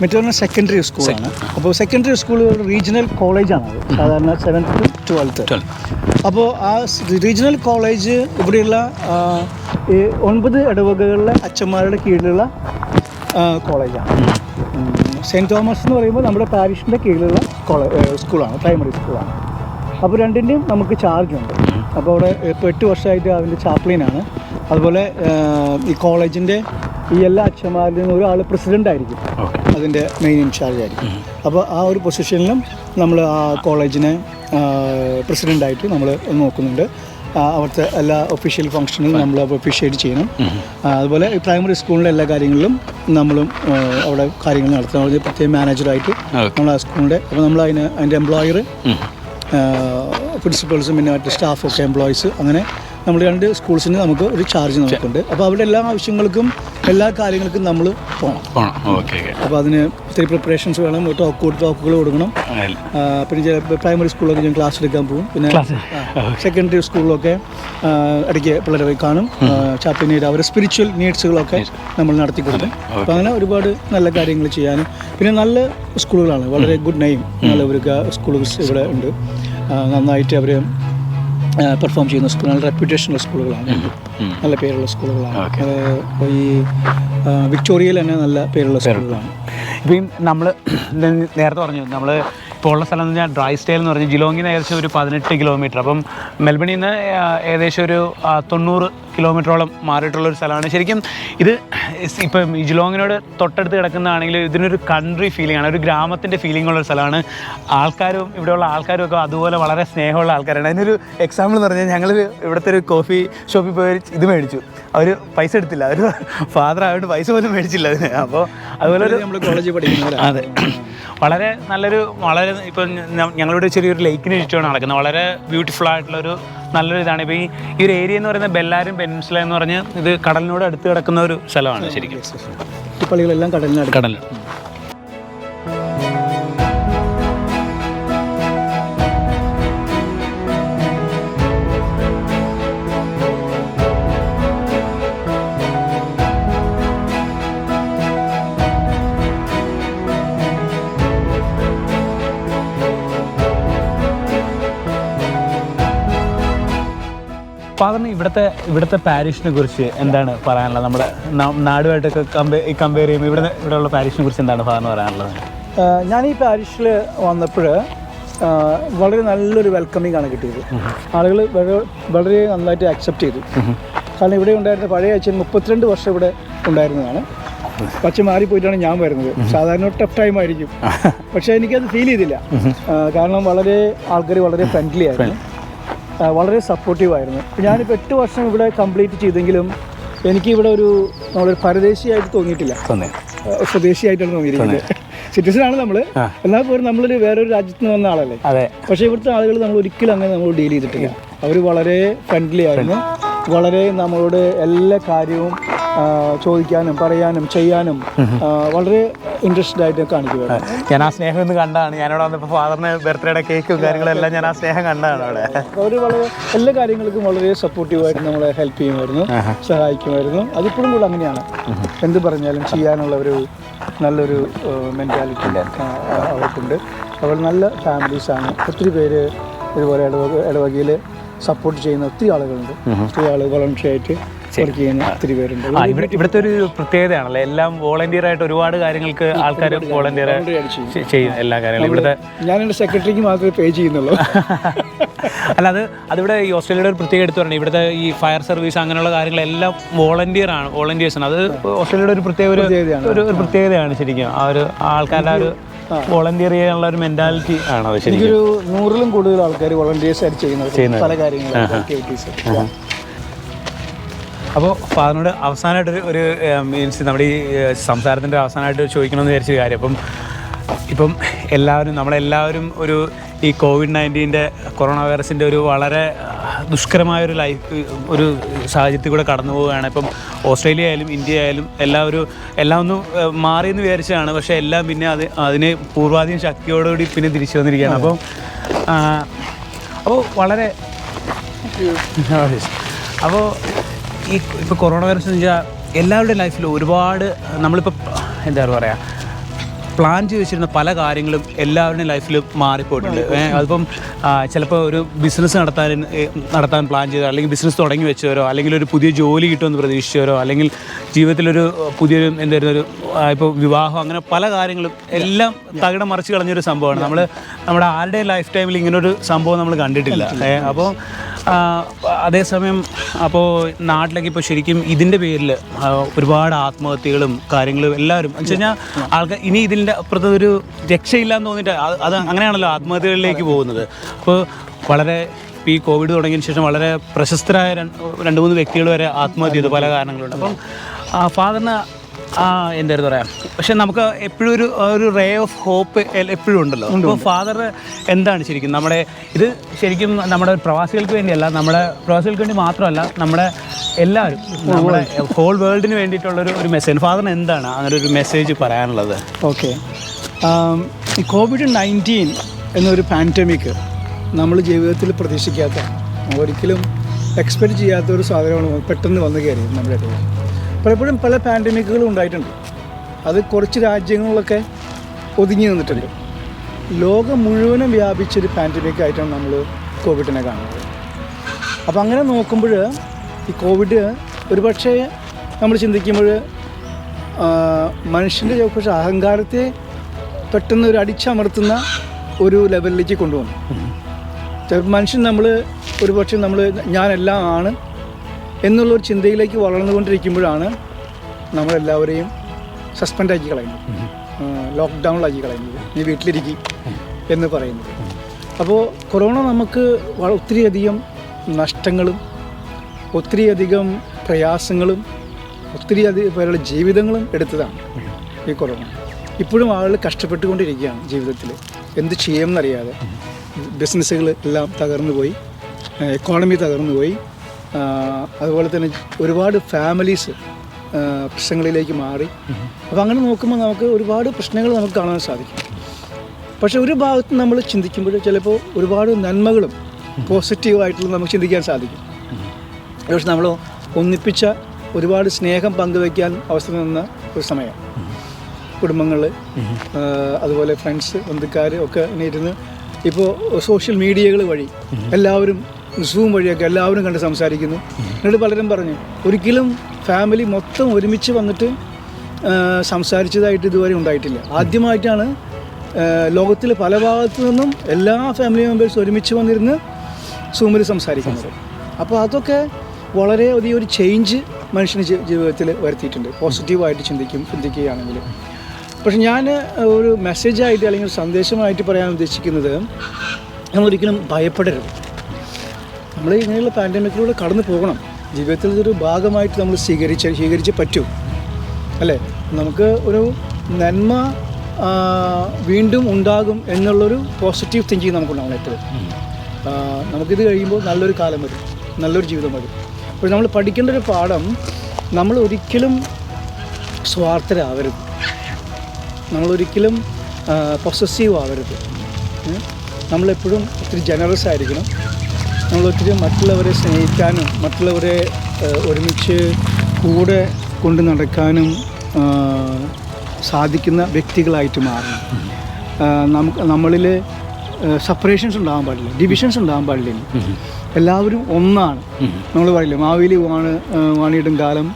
മറ്റൊരെണ്ണം സെക്കൻഡറി സ്കൂളാണ്. അപ്പോൾ സെക്കൻഡറി സ്കൂൾ റീജിയണൽ കോളേജാണ് അത്, സാധാരണ 7th to 12th. അപ്പോൾ ആ റീജിയണൽ കോളേജ് ഇവിടെയുള്ള 9 ഇടവകകളിലെ അച്ഛന്മാരുടെ കീഴിലുള്ള കോളേജാണ്. സെൻറ്റ് തോമസ് എന്ന് പറയുമ്പോൾ നമ്മുടെ പാരിഷിൻ്റെ കീഴിലുള്ള സ്കൂളാണ്, പ്രൈമറി സ്കൂളാണ്. അപ്പോൾ രണ്ടിൻ്റെയും നമുക്ക് ചാർജുണ്ട്. അപ്പോൾ അവിടെ ഇപ്പോൾ 8 വർഷമായിട്ട് അതിൻ്റെ ചാപ്ലിനാണ്. അതുപോലെ ഈ കോളേജിൻ്റെ ഈ എല്ലാ അച്ഛന്മാരിൽ നിന്നും ഒരാൾ പ്രസിഡൻ്റ് ആയിരിക്കും, അതിൻ്റെ മെയിൻ ഇൻചാർജ് ആയിരിക്കും. അപ്പോൾ ആ ഒരു പൊസിഷനിലും നമ്മൾ ആ കോളേജിനെ പ്രസിഡൻ്റായിട്ട് നമ്മൾ നോക്കുന്നുണ്ട്. അവിടുത്തെ എല്ലാ ഒഫീഷ്യൽ ഫംഗ്ഷനും നമ്മൾ ഒഫീഷ്യേറ്റ് ചെയ്യണം. അതുപോലെ പ്രൈമറി സ്കൂളിൻ്റെ എല്ലാ കാര്യങ്ങളിലും നമ്മളും അവിടെ കാര്യങ്ങൾ നടത്തണം. പ്രത്യേക മാനേജറായിട്ട് നമ്മൾ ആ സ്കൂളിൻ്റെ, അപ്പോൾ നമ്മൾ അതിൻ്റെ എംപ്ലോയർ, പ്രിൻസിപ്പൾസും പിന്നെ മറ്റ് സ്റ്റാഫൊക്കെ എംപ്ലോയീസ്, അങ്ങനെ നമ്മൾ 2 സ്കൂൾസിന് നമുക്ക് ഒരു ചാർജ് നമുക്കുണ്ട്. അപ്പോൾ അവിടെ എല്ലാ ആവശ്യങ്ങൾക്കും എല്ലാ കാര്യങ്ങൾക്കും നമ്മൾ പോകണം. അപ്പോൾ അതിന് ഒത്തിരി പ്രിപ്പറേഷൻസ് വേണം, ടോക്കുകൾ കൊടുക്കണം. പിന്നെ ചില പ്രൈമറി സ്കൂളിലൊക്കെ ഞാൻ ക്ലാസ് എടുക്കാൻ പോകും. പിന്നെ സെക്കൻഡറി സ്കൂളിലൊക്കെ ഇടയ്ക്ക് പിള്ളേരെ പോയി കാണും. ചാപ്ലിനായിട്ട് അവരുടെ സ്പിരിച്വൽ നീഡ്സുകളൊക്കെ നമ്മൾ നടത്തി കൊടുക്കും. അപ്പോൾ അങ്ങനെ ഒരുപാട് നല്ല കാര്യങ്ങൾ ചെയ്യാനും, പിന്നെ നല്ല സ്കൂളുകളാണ്, വളരെ ഗുഡ് നെയിം നല്ല ഒരു സ്കൂളുകൾ ഇവിടെ ഉണ്ട്. നന്നായിട്ട് അവർ പെർഫോം ചെയ്യുന്ന സ്കൂൾ, നല്ല റെപ്യൂട്ടേഷനുള്ള സ്കൂളുകളാണ്, നല്ല പേരുള്ള സ്കൂളുകളാണ്. ഈ വിക്ടോറിയയിൽ തന്നെ നല്ല പേരുള്ള സ്കൂളുകളാണ്. ഇപ്പം നമ്മൾ നേരത്തെ പറഞ്ഞു, നമ്മൾ ഇപ്പോൾ ഉള്ള സ്ഥലം എന്ന് പറഞ്ഞാൽ ഡ്രൈ സ്റ്റൈൽ എന്ന് പറഞ്ഞാൽ ജിലോങ്ങിന് ഏകദേശം ഒരു 18 കിലോമീറ്റർ, അപ്പം മെൽബണിൽ നിന്ന് ഏകദേശം ഒരു 90 കിലോമീറ്ററോളം മാറിയിട്ടുള്ളൊരു സ്ഥലമാണ്. ശരിക്കും ഇത് ഇപ്പം ഈ ജിലോങ്ങിനോട് തൊട്ടടുത്ത് കിടക്കുന്നതാണെങ്കിൽ ഇതിനൊരു കൺട്രി ഫീലിംഗ് ആണ്, ഒരു ഗ്രാമത്തിൻ്റെ ഫീലിംഗ് ഉള്ളൊരു സ്ഥലമാണ്. ആൾക്കാരും ഇവിടെയുള്ള ആൾക്കാരും ഒക്കെ അതുപോലെ വളരെ സ്നേഹമുള്ള ആൾക്കാരാണ്. അതിനൊരു എക്സാമ്പിൾ എന്ന് പറഞ്ഞാൽ ഞങ്ങൾ ഇവിടുത്തെ ഒരു കോഫി ഷോപ്പിൽ പോയി ഇത് മേടിച്ചു, അവർ പൈസ എടുത്തില്ല, അവർ ഫാദർ ആയതുകൊണ്ട് പൈസ പോലും മേടിച്ചില്ല അതിന്. അപ്പോൾ അതുപോലെ ഒരു നമ്മൾ കോളേജിൽ പഠിക്കുന്നത്, അതെ, വളരെ നല്ലൊരു, വളരെ ഇപ്പം ഞങ്ങളുടെ ചെറിയൊരു ലേക്കിന് ചുറ്റുമാണ് നടക്കുന്നത്. വളരെ ബ്യൂട്ടിഫുൾ ആയിട്ടുള്ളൊരു നല്ലൊരു ഇതാണ്. ഇപ്പോൾ ഈ ഒരു ഏരിയ എന്ന് പറയുന്നത് ബെല്ലാരും പെനിൻസുല എന്ന് പറഞ്ഞ് ഇത് കടലിനോട് അടുത്ത് കിടക്കുന്ന ഒരു സ്ഥലമാണ് ശരിക്കും. ഈ പള്ളികളെല്ലാം കടലിൽ. ഫാദറിന് ഇവിടുത്തെ പാരിഷിനെ കുറിച്ച് എന്താണ് പറയാനുള്ളത്? നമ്മുടെ നാടുമായിട്ടൊക്കെ കമ്പയർ ചെയ്യുമ്പോൾ ഇവിടെയുള്ള പാരിഷിനെ കുറിച്ച് എന്താണ് ഫാദറിന് പറയാനുള്ളത്? ഞാൻ ഈ പാരിഷിൽ വന്നപ്പോൾ വളരെ നല്ലൊരു വെൽക്കമിങ് ആണ് കിട്ടിയത്. ആളുകൾ വളരെ നന്നായിട്ട് അക്സെപ്റ്റ് ചെയ്തു. കാരണം ഇവിടെ ഉണ്ടായിരുന്ന പഴയ അച്ഛൻ 32 വർഷം ഇവിടെ ഉണ്ടായിരുന്നതാണ്. അച്ഛൻ മാറിപ്പോയിട്ടാണ് ഞാൻ വരുന്നത്. സാധാരണ ടഫ് ടൈം ആയിരിക്കും, പക്ഷേ എനിക്കത് ഫീൽ ചെയ്തില്ല. കാരണം ആൾക്കാർ വളരെ ഫ്രണ്ട്ലി ആയിരുന്നു, വളരെ സപ്പോർട്ടീവായിരുന്നു. ഞാനിപ്പോൾ 8 വർഷം ഇവിടെ കംപ്ലീറ്റ് ചെയ്തെങ്കിലും എനിക്കിവിടെ നമ്മളൊരു പരദേശിയായിട്ട് തോന്നിയിട്ടില്ല, സ്വദേശിയായിട്ടാണ് തോന്നിയിരിക്കുന്നത്. സിറ്റിസനാണ് നമ്മൾ, എന്നാൽ പോലും നമ്മളൊരു വേറൊരു രാജ്യത്ത് നിന്ന് വന്ന ആളല്ലേ. പക്ഷേ ഇവിടുത്തെ ആളുകൾ നമ്മൾ ഒരിക്കലും അങ്ങനെ നമ്മൾ ഡീൽ ചെയ്തിട്ടില്ല. അവർ വളരെ ഫ്രണ്ട്ലി ആയിരുന്നു, വളരെ നമ്മളോട് എല്ലാ കാര്യവും ചോദിക്കാനും പറയാനും ചെയ്യാനും വളരെ ഇൻട്രസ്റ്റഡ് ആയിട്ട് കാണിക്കുമായിരുന്നു. ഞാൻ ആ സ്നേഹം ഒന്ന് കണ്ടാണ്, ഞാനിവിടെ വന്നപ്പോൾ ഫാദറിന് ബർത്ത്ഡേയുടെ കേക്കും കാര്യങ്ങളെല്ലാം ഞാൻ ആ സ്നേഹം കണ്ടാണ് അവിടെ. അവർ വളരെ എല്ലാ കാര്യങ്ങൾക്കും വളരെ സപ്പോർട്ടീവായിട്ട് നമ്മളെ ഹെൽപ്പ് ചെയ്യുമായിരുന്നു, സഹായിക്കുമായിരുന്നു. അതിപ്പോഴും കൂടെ അങ്ങനെയാണ്, എന്ത് പറഞ്ഞാലും ചെയ്യാനുള്ള ഒരു നല്ലൊരു മെൻറ്റാലിറ്റി അവർക്കുണ്ട്. അവർ നല്ല ഫാമിലീസാണ്. ഒത്തിരി പേര് ഇതുപോലെ ഇടവകയിൽ സപ്പോർട്ട് ചെയ്യുന്ന ഒത്തിരി ആളുകളുണ്ട്. ഒത്തിരി ആളുകൾ വോളണ്ടറി ആയിട്ട് വർക്ക് ചെയ്യുന്ന ഒത്തിരി പേരുണ്ട്. ഇവിടുത്തെ ഒരു പ്രത്യേകതയാണല്ലേ, എല്ലാം വോളണ്ടിയർ ആയിട്ട് ഒരുപാട് കാര്യങ്ങൾക്ക് ആൾക്കാർ വോളണ്ടിയർ ചെയ്യും എല്ലാ കാര്യങ്ങളും. ഇവിടുത്തെ ഞാൻ എൻ്റെ സെക്രട്ടറിക്ക് മാത്രമേ പേ ചെയ്യുന്നുള്ളൂ. അല്ല, അതിവിടെ ഈ ഓസ്ട്രേലിയയുടെ ഒരു പ്രത്യേക എടുത്തു പറഞ്ഞാൽ ഇവിടുത്തെ ഈ ഫയർ സർവീസ് അങ്ങനെയുള്ള കാര്യങ്ങളെല്ലാം വോളണ്ടിയേഴ്സാണ്. അത് ഓസ്ട്രേലിയയുടെ ഒരു പ്രത്യേകതയാണ് ശരിക്കും. ആ ഒരു ആൾക്കാരുടെ ഒരു വോളണ്ടിയർ ചെയ്യാനുള്ള ഒരു മെന്റാലിറ്റി ആണ് അത്. ശരിക്കും ഒരു 100-ലും കൂടുതൽ ആൾക്കാർ വോളണ്ടിയേഴ്സ് ആയിട്ട് ചെയ്യുന്നത് പല കാര്യങ്ങളും ആക്ടിവിറ്റീസ്. അപ്പോൾ ഫാദറിനോട് അവസാനമായിട്ടൊരു മീൻസ് നമ്മുടെ ഈ സംസാരത്തിൻ്റെ അവസാനമായിട്ട് ചോദിക്കണമെന്ന് വിചാരിച്ച കാര്യം, അപ്പം ഇപ്പം നമ്മളെല്ലാവരും ഈ COVID-19 കൊറോണ വൈറസിൻ്റെ ഒരു വളരെ ദുഷ്കരമായൊരു ഒരു സാഹചര്യത്തിൽ കൂടെ കടന്നു പോവുകയാണ്. ഇപ്പം ഓസ്ട്രേലിയ ആയാലും ഇന്ത്യ ആയാലും എല്ലാം ഒന്ന് മാറിയെന്ന് വിചാരിച്ചതാണ്. പക്ഷേ എല്ലാം പിന്നെ അതിനെ പൂർവാധികം ശക്തിയോടുകൂടി പിന്നെ തിരിച്ചു വന്നിരിക്കുകയാണ്. അപ്പോൾ വളരെ ഇപ്പോൾ കൊറോണ വൈറസ് എന്ന് വെച്ചാൽ എല്ലാവരുടെ ലൈഫിലും ഒരുപാട് നമ്മളിപ്പോൾ എന്താ പറയുക പ്ലാൻ ചെയ്ത് വെച്ചിരുന്ന പല കാര്യങ്ങളും എല്ലാവരുടെയും ലൈഫിൽ മാറിപ്പോയിട്ടുണ്ട്. അതിപ്പം ചിലപ്പോൾ ഒരു ബിസിനസ് നടത്താൻ പ്ലാൻ ചെയ്തോ, അല്ലെങ്കിൽ ബിസിനസ് തുടങ്ങി വെച്ചവരോ, അല്ലെങ്കിൽ ഒരു പുതിയ ജോലി കിട്ടുമെന്ന് പ്രതീക്ഷിച്ചവരോ, അല്ലെങ്കിൽ ജീവിതത്തിലൊരു പുതിയൊരു എന്തായിരുന്നു ഇപ്പോൾ വിവാഹം, അങ്ങനെ പല കാര്യങ്ങളും എല്ലാം തകിടം മറിച്ച് കളഞ്ഞൊരു സംഭവമാണ്. നമ്മുടെ ആരുടെയും ലൈഫ് ടൈമിൽ ഇങ്ങനൊരു സംഭവം നമ്മൾ കണ്ടിട്ടില്ല. അപ്പോൾ അതേസമയം നാട്ടിലേക്ക് ഇപ്പോൾ ശരിക്കും ഇതിൻ്റെ പേരിൽ ഒരുപാട് ആത്മഹത്യകളും കാര്യങ്ങളും എല്ലാവരും എന്ന് വെച്ച് കഴിഞ്ഞാൽ ആൾക്കാർ ഇനി ഇതിൻ്റെ അപ്പുറത്തൊരു രക്ഷയില്ലാന്ന് തോന്നിയിട്ട് അത് അങ്ങനെയാണല്ലോ ആത്മഹത്യകളിലേക്ക് പോകുന്നത്. അപ്പോൾ വളരെ ഈ കോവിഡ് തുടങ്ങിയതിന് ശേഷം വളരെ പ്രശസ്തരായ 2-3 വ്യക്തികൾ വരെ ആത്മഹത്യ ചെയ്തു പല കാരണങ്ങളുണ്ട്. അപ്പം ഫാദറിന് എന്തായിരുന്നു പറയാം, പക്ഷെ നമുക്ക് എപ്പോഴും ഒരു റേ ഓഫ് ഹോപ്പ് എപ്പോഴും ഉണ്ടല്ലോ. അപ്പോൾ ഫാദർ എന്താണ് ശരിക്കും ഇത് ശരിക്കും നമ്മുടെ പ്രവാസികൾക്ക് വേണ്ടിയല്ല, നമ്മുടെ പ്രവാസികൾക്ക് വേണ്ടി മാത്രമല്ല, നമ്മുടെ എല്ലാവരും നമ്മുടെ ഹോൾ വേൾഡിന് വേണ്ടിയിട്ടുള്ളൊരു മെസ്സേജ് ഫാദറിന് എന്താണ് അങ്ങനെ ഒരു മെസ്സേജ് പറയാനുള്ളത്? ഓക്കെ, ഈ COVID-19 എന്നൊരു പാൻഡമിക് നമ്മൾ ജീവിതത്തിൽ പ്രതീക്ഷിക്കാത്ത, ഒരിക്കലും എക്സ്പെക്റ്റ് ചെയ്യാത്ത ഒരു സാധനമാണ് പെട്ടെന്ന് വന്നു കയറി നമ്മുടെ ഇടയിൽ. പലപ്പോഴും പല പാൻഡമിക്കുകളും ഉണ്ടായിട്ടുണ്ട്. അത് കുറച്ച് രാജ്യങ്ങളിലൊക്കെ ഒതുങ്ങി നിന്നിട്ടുണ്ട്. ലോകം മുഴുവനും വ്യാപിച്ചൊരു പാൻഡമിക്കായിട്ടാണ് നമ്മൾ കോവിഡിനെ കാണുന്നത്. അപ്പോൾ അങ്ങനെ നോക്കുമ്പോൾ ഈ കോവിഡ് ഒരുപക്ഷെ നമ്മൾ ചിന്തിക്കുമ്പോൾ മനുഷ്യൻ്റെ പക്ഷേ അഹങ്കാരത്തെ പെട്ടെന്ന് ഒരു അടിച്ചമർത്തുന്ന ഒരു ലെവലിലേക്ക് കൊണ്ടുവന്നു. ചിലപ്പോൾ മനുഷ്യൻ ഒരുപക്ഷെ ഞാനെല്ലാം ആണ് എന്നുള്ളൊരു ചിന്തയിലേക്ക് വളർന്നുകൊണ്ടിരിക്കുമ്പോഴാണ് നമ്മളെല്ലാവരെയും സസ്പെൻഡാക്കി കളയുന്നത്, ലോക്ക്ഡൗണിലാക്കി കളയുന്നത്, നീ വീട്ടിലിരിക്കും എന്ന് പറയുന്നത്. അപ്പോൾ കൊറോണ നമുക്ക് ഒത്തിരിയധികം നഷ്ടങ്ങളും ഒത്തിരിയധികം പ്രയാസങ്ങളും ഒത്തിരിയധികം പേരുടെ ജീവിതങ്ങളും എടുത്തതാണ് ഈ കൊറോണ. ഇപ്പോഴും ആളുകൾ കഷ്ടപ്പെട്ടുകൊണ്ടിരിക്കുകയാണ് ജീവിതത്തിൽ, എന്ത് ചെയ്യുമെന്നറിയാതെ. ബിസിനസ്സുകൾ എല്ലാം തകർന്നു പോയി, എക്കോണമി തകർന്നു പോയി. അതുപോലെ തന്നെ ഒരുപാട് ഫാമിലീസ് പ്രശ്നങ്ങളിലേക്ക് മാറി. അപ്പോൾ അങ്ങനെ നോക്കുമ്പോൾ നമുക്ക് ഒരുപാട് പ്രശ്നങ്ങൾ നമുക്ക് കാണാൻ സാധിക്കും. പക്ഷേ ഒരു ഭാഗത്ത് നമ്മൾ ചിന്തിക്കുമ്പോൾ ചിലപ്പോൾ ഒരുപാട് നന്മകളും പോസിറ്റീവായിട്ടുള്ള നമുക്ക് ചിന്തിക്കാൻ സാധിക്കും. പക്ഷെ നമ്മൾ ഒന്നിപ്പിച്ച ഒരുപാട് സ്നേഹം പങ്കുവയ്ക്കാൻ അവസരം തന്ന ഒരു സമയം. കുടുംബങ്ങൾ, അതുപോലെ ഫ്രണ്ട്സ്, ബന്ധുക്കാർ ഒക്കെ ഇങ്ങനെ ഇരുന്ന് ഇപ്പോൾ സോഷ്യൽ മീഡിയകൾ വഴി എല്ലാവരും സൂം വഴിയൊക്കെ എല്ലാവരും കണ്ട് സംസാരിക്കുന്നു. എന്നിട്ട് പലരും പറഞ്ഞു ഒരിക്കലും ഫാമിലി മൊത്തം ഒരുമിച്ച് വന്നിട്ട് സംസാരിച്ചതായിട്ട് ഇതുവരെ ഉണ്ടായിട്ടില്ല. ആദ്യമായിട്ടാണ് ലോകത്തിൽ പല ഭാഗത്തു നിന്നും എല്ലാ ഫാമിലി മെമ്പേഴ്സും ഒരുമിച്ച് വന്നിരുന്ന് സൂമിൽ സംസാരിക്കുന്നത്. അപ്പോൾ അതൊക്കെ വളരെ വലിയൊരു ചേഞ്ച് മനുഷ്യന് ജീവിതത്തിൽ വരുത്തിയിട്ടുണ്ട്, പോസിറ്റീവായിട്ട് ചിന്തിക്കുകയാണെങ്കിൽ. പക്ഷെ ഞാൻ ഒരു മെസ്സേജായിട്ട് അല്ലെങ്കിൽ ഒരു സന്ദേശമായിട്ട് പറയാൻ ഉദ്ദേശിക്കുന്നത്, നമ്മളൊരിക്കലും ഭയപ്പെടരുത്. നമ്മൾ ഇങ്ങനെയുള്ള പാൻഡമിക്കിലൂടെ കടന്നു പോകണം. ജീവിതത്തിൽ ഇതൊരു ഭാഗമായിട്ട് നമ്മൾ സ്വീകരിച്ച് പറ്റൂ, അല്ലേ? നമുക്ക് ഒരു നന്മ വീണ്ടും ഉണ്ടാകും എന്നുള്ളൊരു പോസിറ്റീവ് തിങ്കിങ് നമുക്കുണ്ടാവണം എപ്പോഴും. നമുക്കിത് കഴിയുമ്പോൾ നല്ലൊരു കാലം വരും, നല്ലൊരു ജീവിതം വരും. അപ്പോൾ നമ്മൾ പഠിക്കേണ്ട ഒരു പാഠം, നമ്മൾ ഒരിക്കലും സ്വാർത്ഥരാകരുത്, നമ്മളൊരിക്കലും പൊസസീവ് ആവരുത്. നമ്മളെപ്പോഴും ഒത്തിരി ജനറസ് ആയിരിക്കണം. നമ്മളൊത്തിരി മറ്റുള്ളവരെ സ്നേഹിക്കാനും മറ്റുള്ളവരെ ഒരുമിച്ച് കൂടെ കൊണ്ട് നടക്കാനും സാധിക്കുന്ന വ്യക്തികളായിട്ട് മാറണം. നമ്മളിൽ സെപ്പറേഷൻസ് ഉണ്ടാകാൻ പാടില്ല, ഡിവിഷൻസ് ഉണ്ടാകാൻ പാടില്ല. എല്ലാവരും ഒന്നാണ്. നമ്മൾ പറയില്ലേ, മാവേലി വാണിയിടും കാലം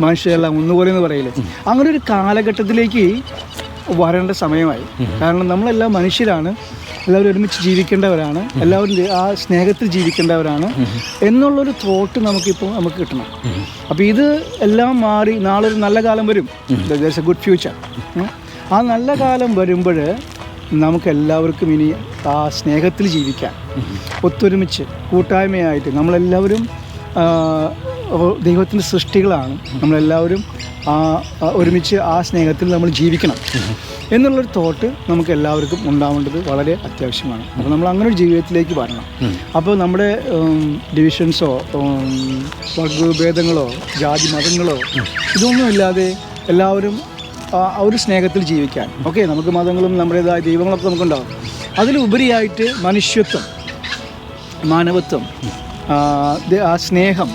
മനുഷ്യരെല്ലാം ഒന്നുപോലെ എന്ന് പറയില്ലേ. അങ്ങനെ ഒരു കാലഘട്ടത്തിലേക്ക് വരേണ്ട സമയമായി. കാരണം നമ്മളെല്ലാം മനുഷ്യരാണ്, എല്ലാവരും ഒരുമിച്ച് ജീവിക്കേണ്ടവരാണ്, എല്ലാവരും ആ സ്നേഹത്തിൽ ജീവിക്കേണ്ടവരാണ് എന്നുള്ളൊരു തോട്ട് നമുക്ക് കിട്ടണം. അപ്പോൾ ഇത് എല്ലാം മാറി നാളെ ഒരു നല്ല കാലം വരും. ദെയർസ് എ ഗുഡ് ഫ്യൂച്ചർ. ആ നല്ല കാലം വരുമ്പോൾ നമുക്കെല്ലാവർക്കും ഇനി ആ സ്നേഹത്തിൽ ജീവിക്കാൻ, ഒത്തൊരുമിച്ച് കൂട്ടായ്മയായിട്ട്. നമ്മളെല്ലാവരും ദൈവത്തിൻ്റെ സൃഷ്ടികളാണ്. നമ്മളെല്ലാവരും ഒരുമിച്ച് ആ സ്നേഹത്തിൽ നമ്മൾ ജീവിക്കണം എന്നുള്ളൊരു തോട്ട് നമുക്ക് എല്ലാവർക്കും ഉണ്ടാവേണ്ടത് വളരെ അത്യാവശ്യമാണ്. അപ്പോൾ നമ്മൾ അങ്ങനെ ഒരു ജീവിതത്തിലേക്ക് വരണം. അപ്പോൾ നമ്മുടെ ഡിവിഷൻസോ വർഗഭേദങ്ങളോ ജാതി മതങ്ങളോ ഇതൊന്നുമില്ലാതെ എല്ലാവരും ഒരു സ്നേഹത്തിൽ ജീവിക്കാൻ. ഓക്കെ, നമുക്ക് മതങ്ങളും നമ്മുടേതായ ദൈവങ്ങളൊക്കെ നമുക്കുണ്ടാവും. അതിലുപരിയായിട്ട് മനുഷ്യത്വം, മാനവത്വം, ആ സ്നേഹം,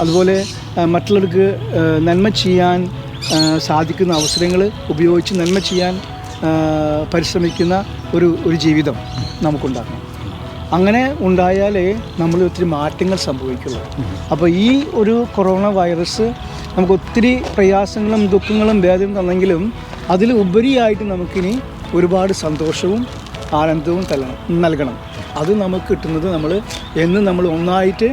അതുപോലെ മറ്റുള്ളവർക്ക് നന്മ ചെയ്യാൻ സാധിക്കുന്ന അവസരങ്ങൾ ഉപയോഗിച്ച് നന്മ ചെയ്യാൻ പരിശ്രമിക്കുന്ന ഒരു ജീവിതം നമുക്കുണ്ടാക്കണം. അങ്ങനെ ഉണ്ടായാലേ നമ്മൾ ഒത്തിരി മാറ്റങ്ങൾ സംഭവിക്കുള്ളൂ. അപ്പോൾ ഈ ഒരു കൊറോണ വൈറസ് നമുക്ക് ഒത്തിരി പ്രയാസങ്ങളും ദുഃഖങ്ങളും വേദനയും തന്നെങ്കിലും അതിൽ ഉപരിയായിട്ട് നമുക്കിനി ഒരുപാട് സന്തോഷവും ആനന്ദവും നൽകണം. അത് നമുക്ക് കിട്ടുന്നത് നമ്മൾ ഒന്നായിട്ട്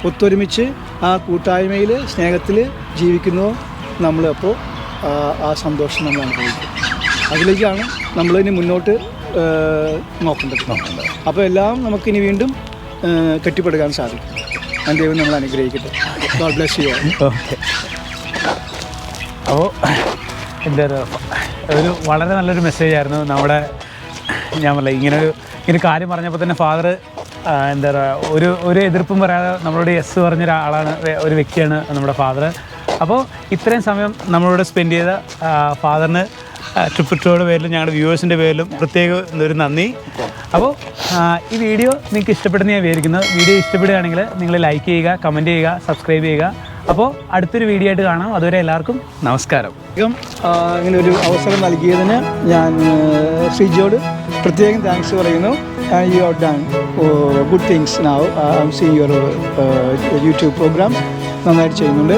ഒത്തൊരുമിച്ച് ആ കൂട്ടായ്മയിൽ സ്നേഹത്തിൽ ജീവിക്കുന്നോ നമ്മളപ്പോൾ ആ സന്തോഷം നമ്മൾ അനുഭവിക്കും. അതിലേക്കാണ് നമ്മളിനി മുന്നോട്ട് നോക്കേണ്ടത്. അപ്പോൾ എല്ലാം നമുക്കിനി വീണ്ടും കെട്ടിപ്പടുക്കാൻ സാധിക്കും. ഞാൻ ദൈവം നമ്മൾ അനുഗ്രഹിക്കട്ടെ. God bless you. ഓക്കെ. അപ്പോൾ എന്താ ഒരു വളരെ നല്ലൊരു മെസ്സേജായിരുന്നു നമ്മുടെ. ഞാൻ പറഞ്ഞില്ല, ഇങ്ങനെ കാര്യം പറഞ്ഞപ്പോൾ തന്നെ ഫാദർ എന്താ പറയുക, ഒരു എതിർപ്പും പറയാതെ നമ്മളോട് യെസ് പറഞ്ഞൊരാളാണ്, ഒരു വ്യക്തിയാണ് നമ്മുടെ ഫാദർ. അപ്പോൾ ഇത്രയും സമയം നമ്മളോട് സ്പെൻഡ് ചെയ്ത ഫാദറിന് ട്രിപ്പിറ്റോയുടെ പേരിലും ഞങ്ങളുടെ വ്യൂവേഴ്സിൻ്റെ പേരിലും പ്രത്യേകം ഒരു നന്ദി. അപ്പോൾ ഈ വീഡിയോ നിങ്ങൾക്ക് ഇഷ്ടപ്പെടുന്ന ഞാൻ വിചാരിക്കുന്നു. വീഡിയോ ഇഷ്ടപ്പെടുകയാണെങ്കിൽ നിങ്ങൾ ലൈക്ക് ചെയ്യുക, കമൻറ്റ് ചെയ്യുക, സബ്സ്ക്രൈബ് ചെയ്യുക. അപ്പോൾ അടുത്തൊരു വീഡിയോ ആയിട്ട് കാണാം. അതുവരെ എല്ലാവർക്കും നമസ്കാരം. ഇങ്ങനെ ഒരു അവസരം നൽകിയതിന് ഞാൻ ശ്രീജിയോട് പ്രത്യേകം താങ്ക്സ് പറയുന്നു. You have done good things now. I'm seeing your YouTube programs. നന്നായിട്ട് ചെയ്യുന്നുണ്ട്.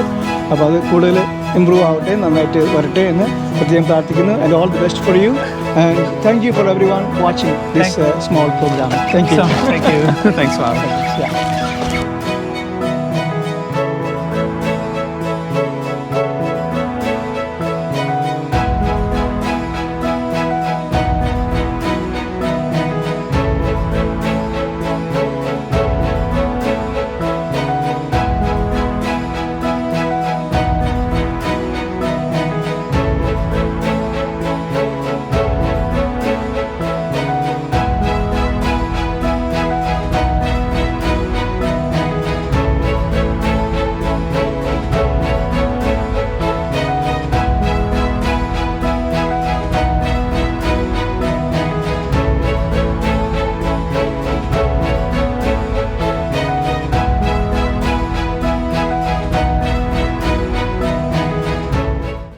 അപ്പോൾ അത് കൂടുതൽ ഇമ്പ്രൂവ് ആവട്ടെ, നന്നായിട്ട് വരട്ടെ എന്ന് പ്രത്യേകം പ്രാർത്ഥിക്കുന്നു. And all the best for you. And thank you for everyone watching this small programme. Thank you. Thanks, Father. Yeah.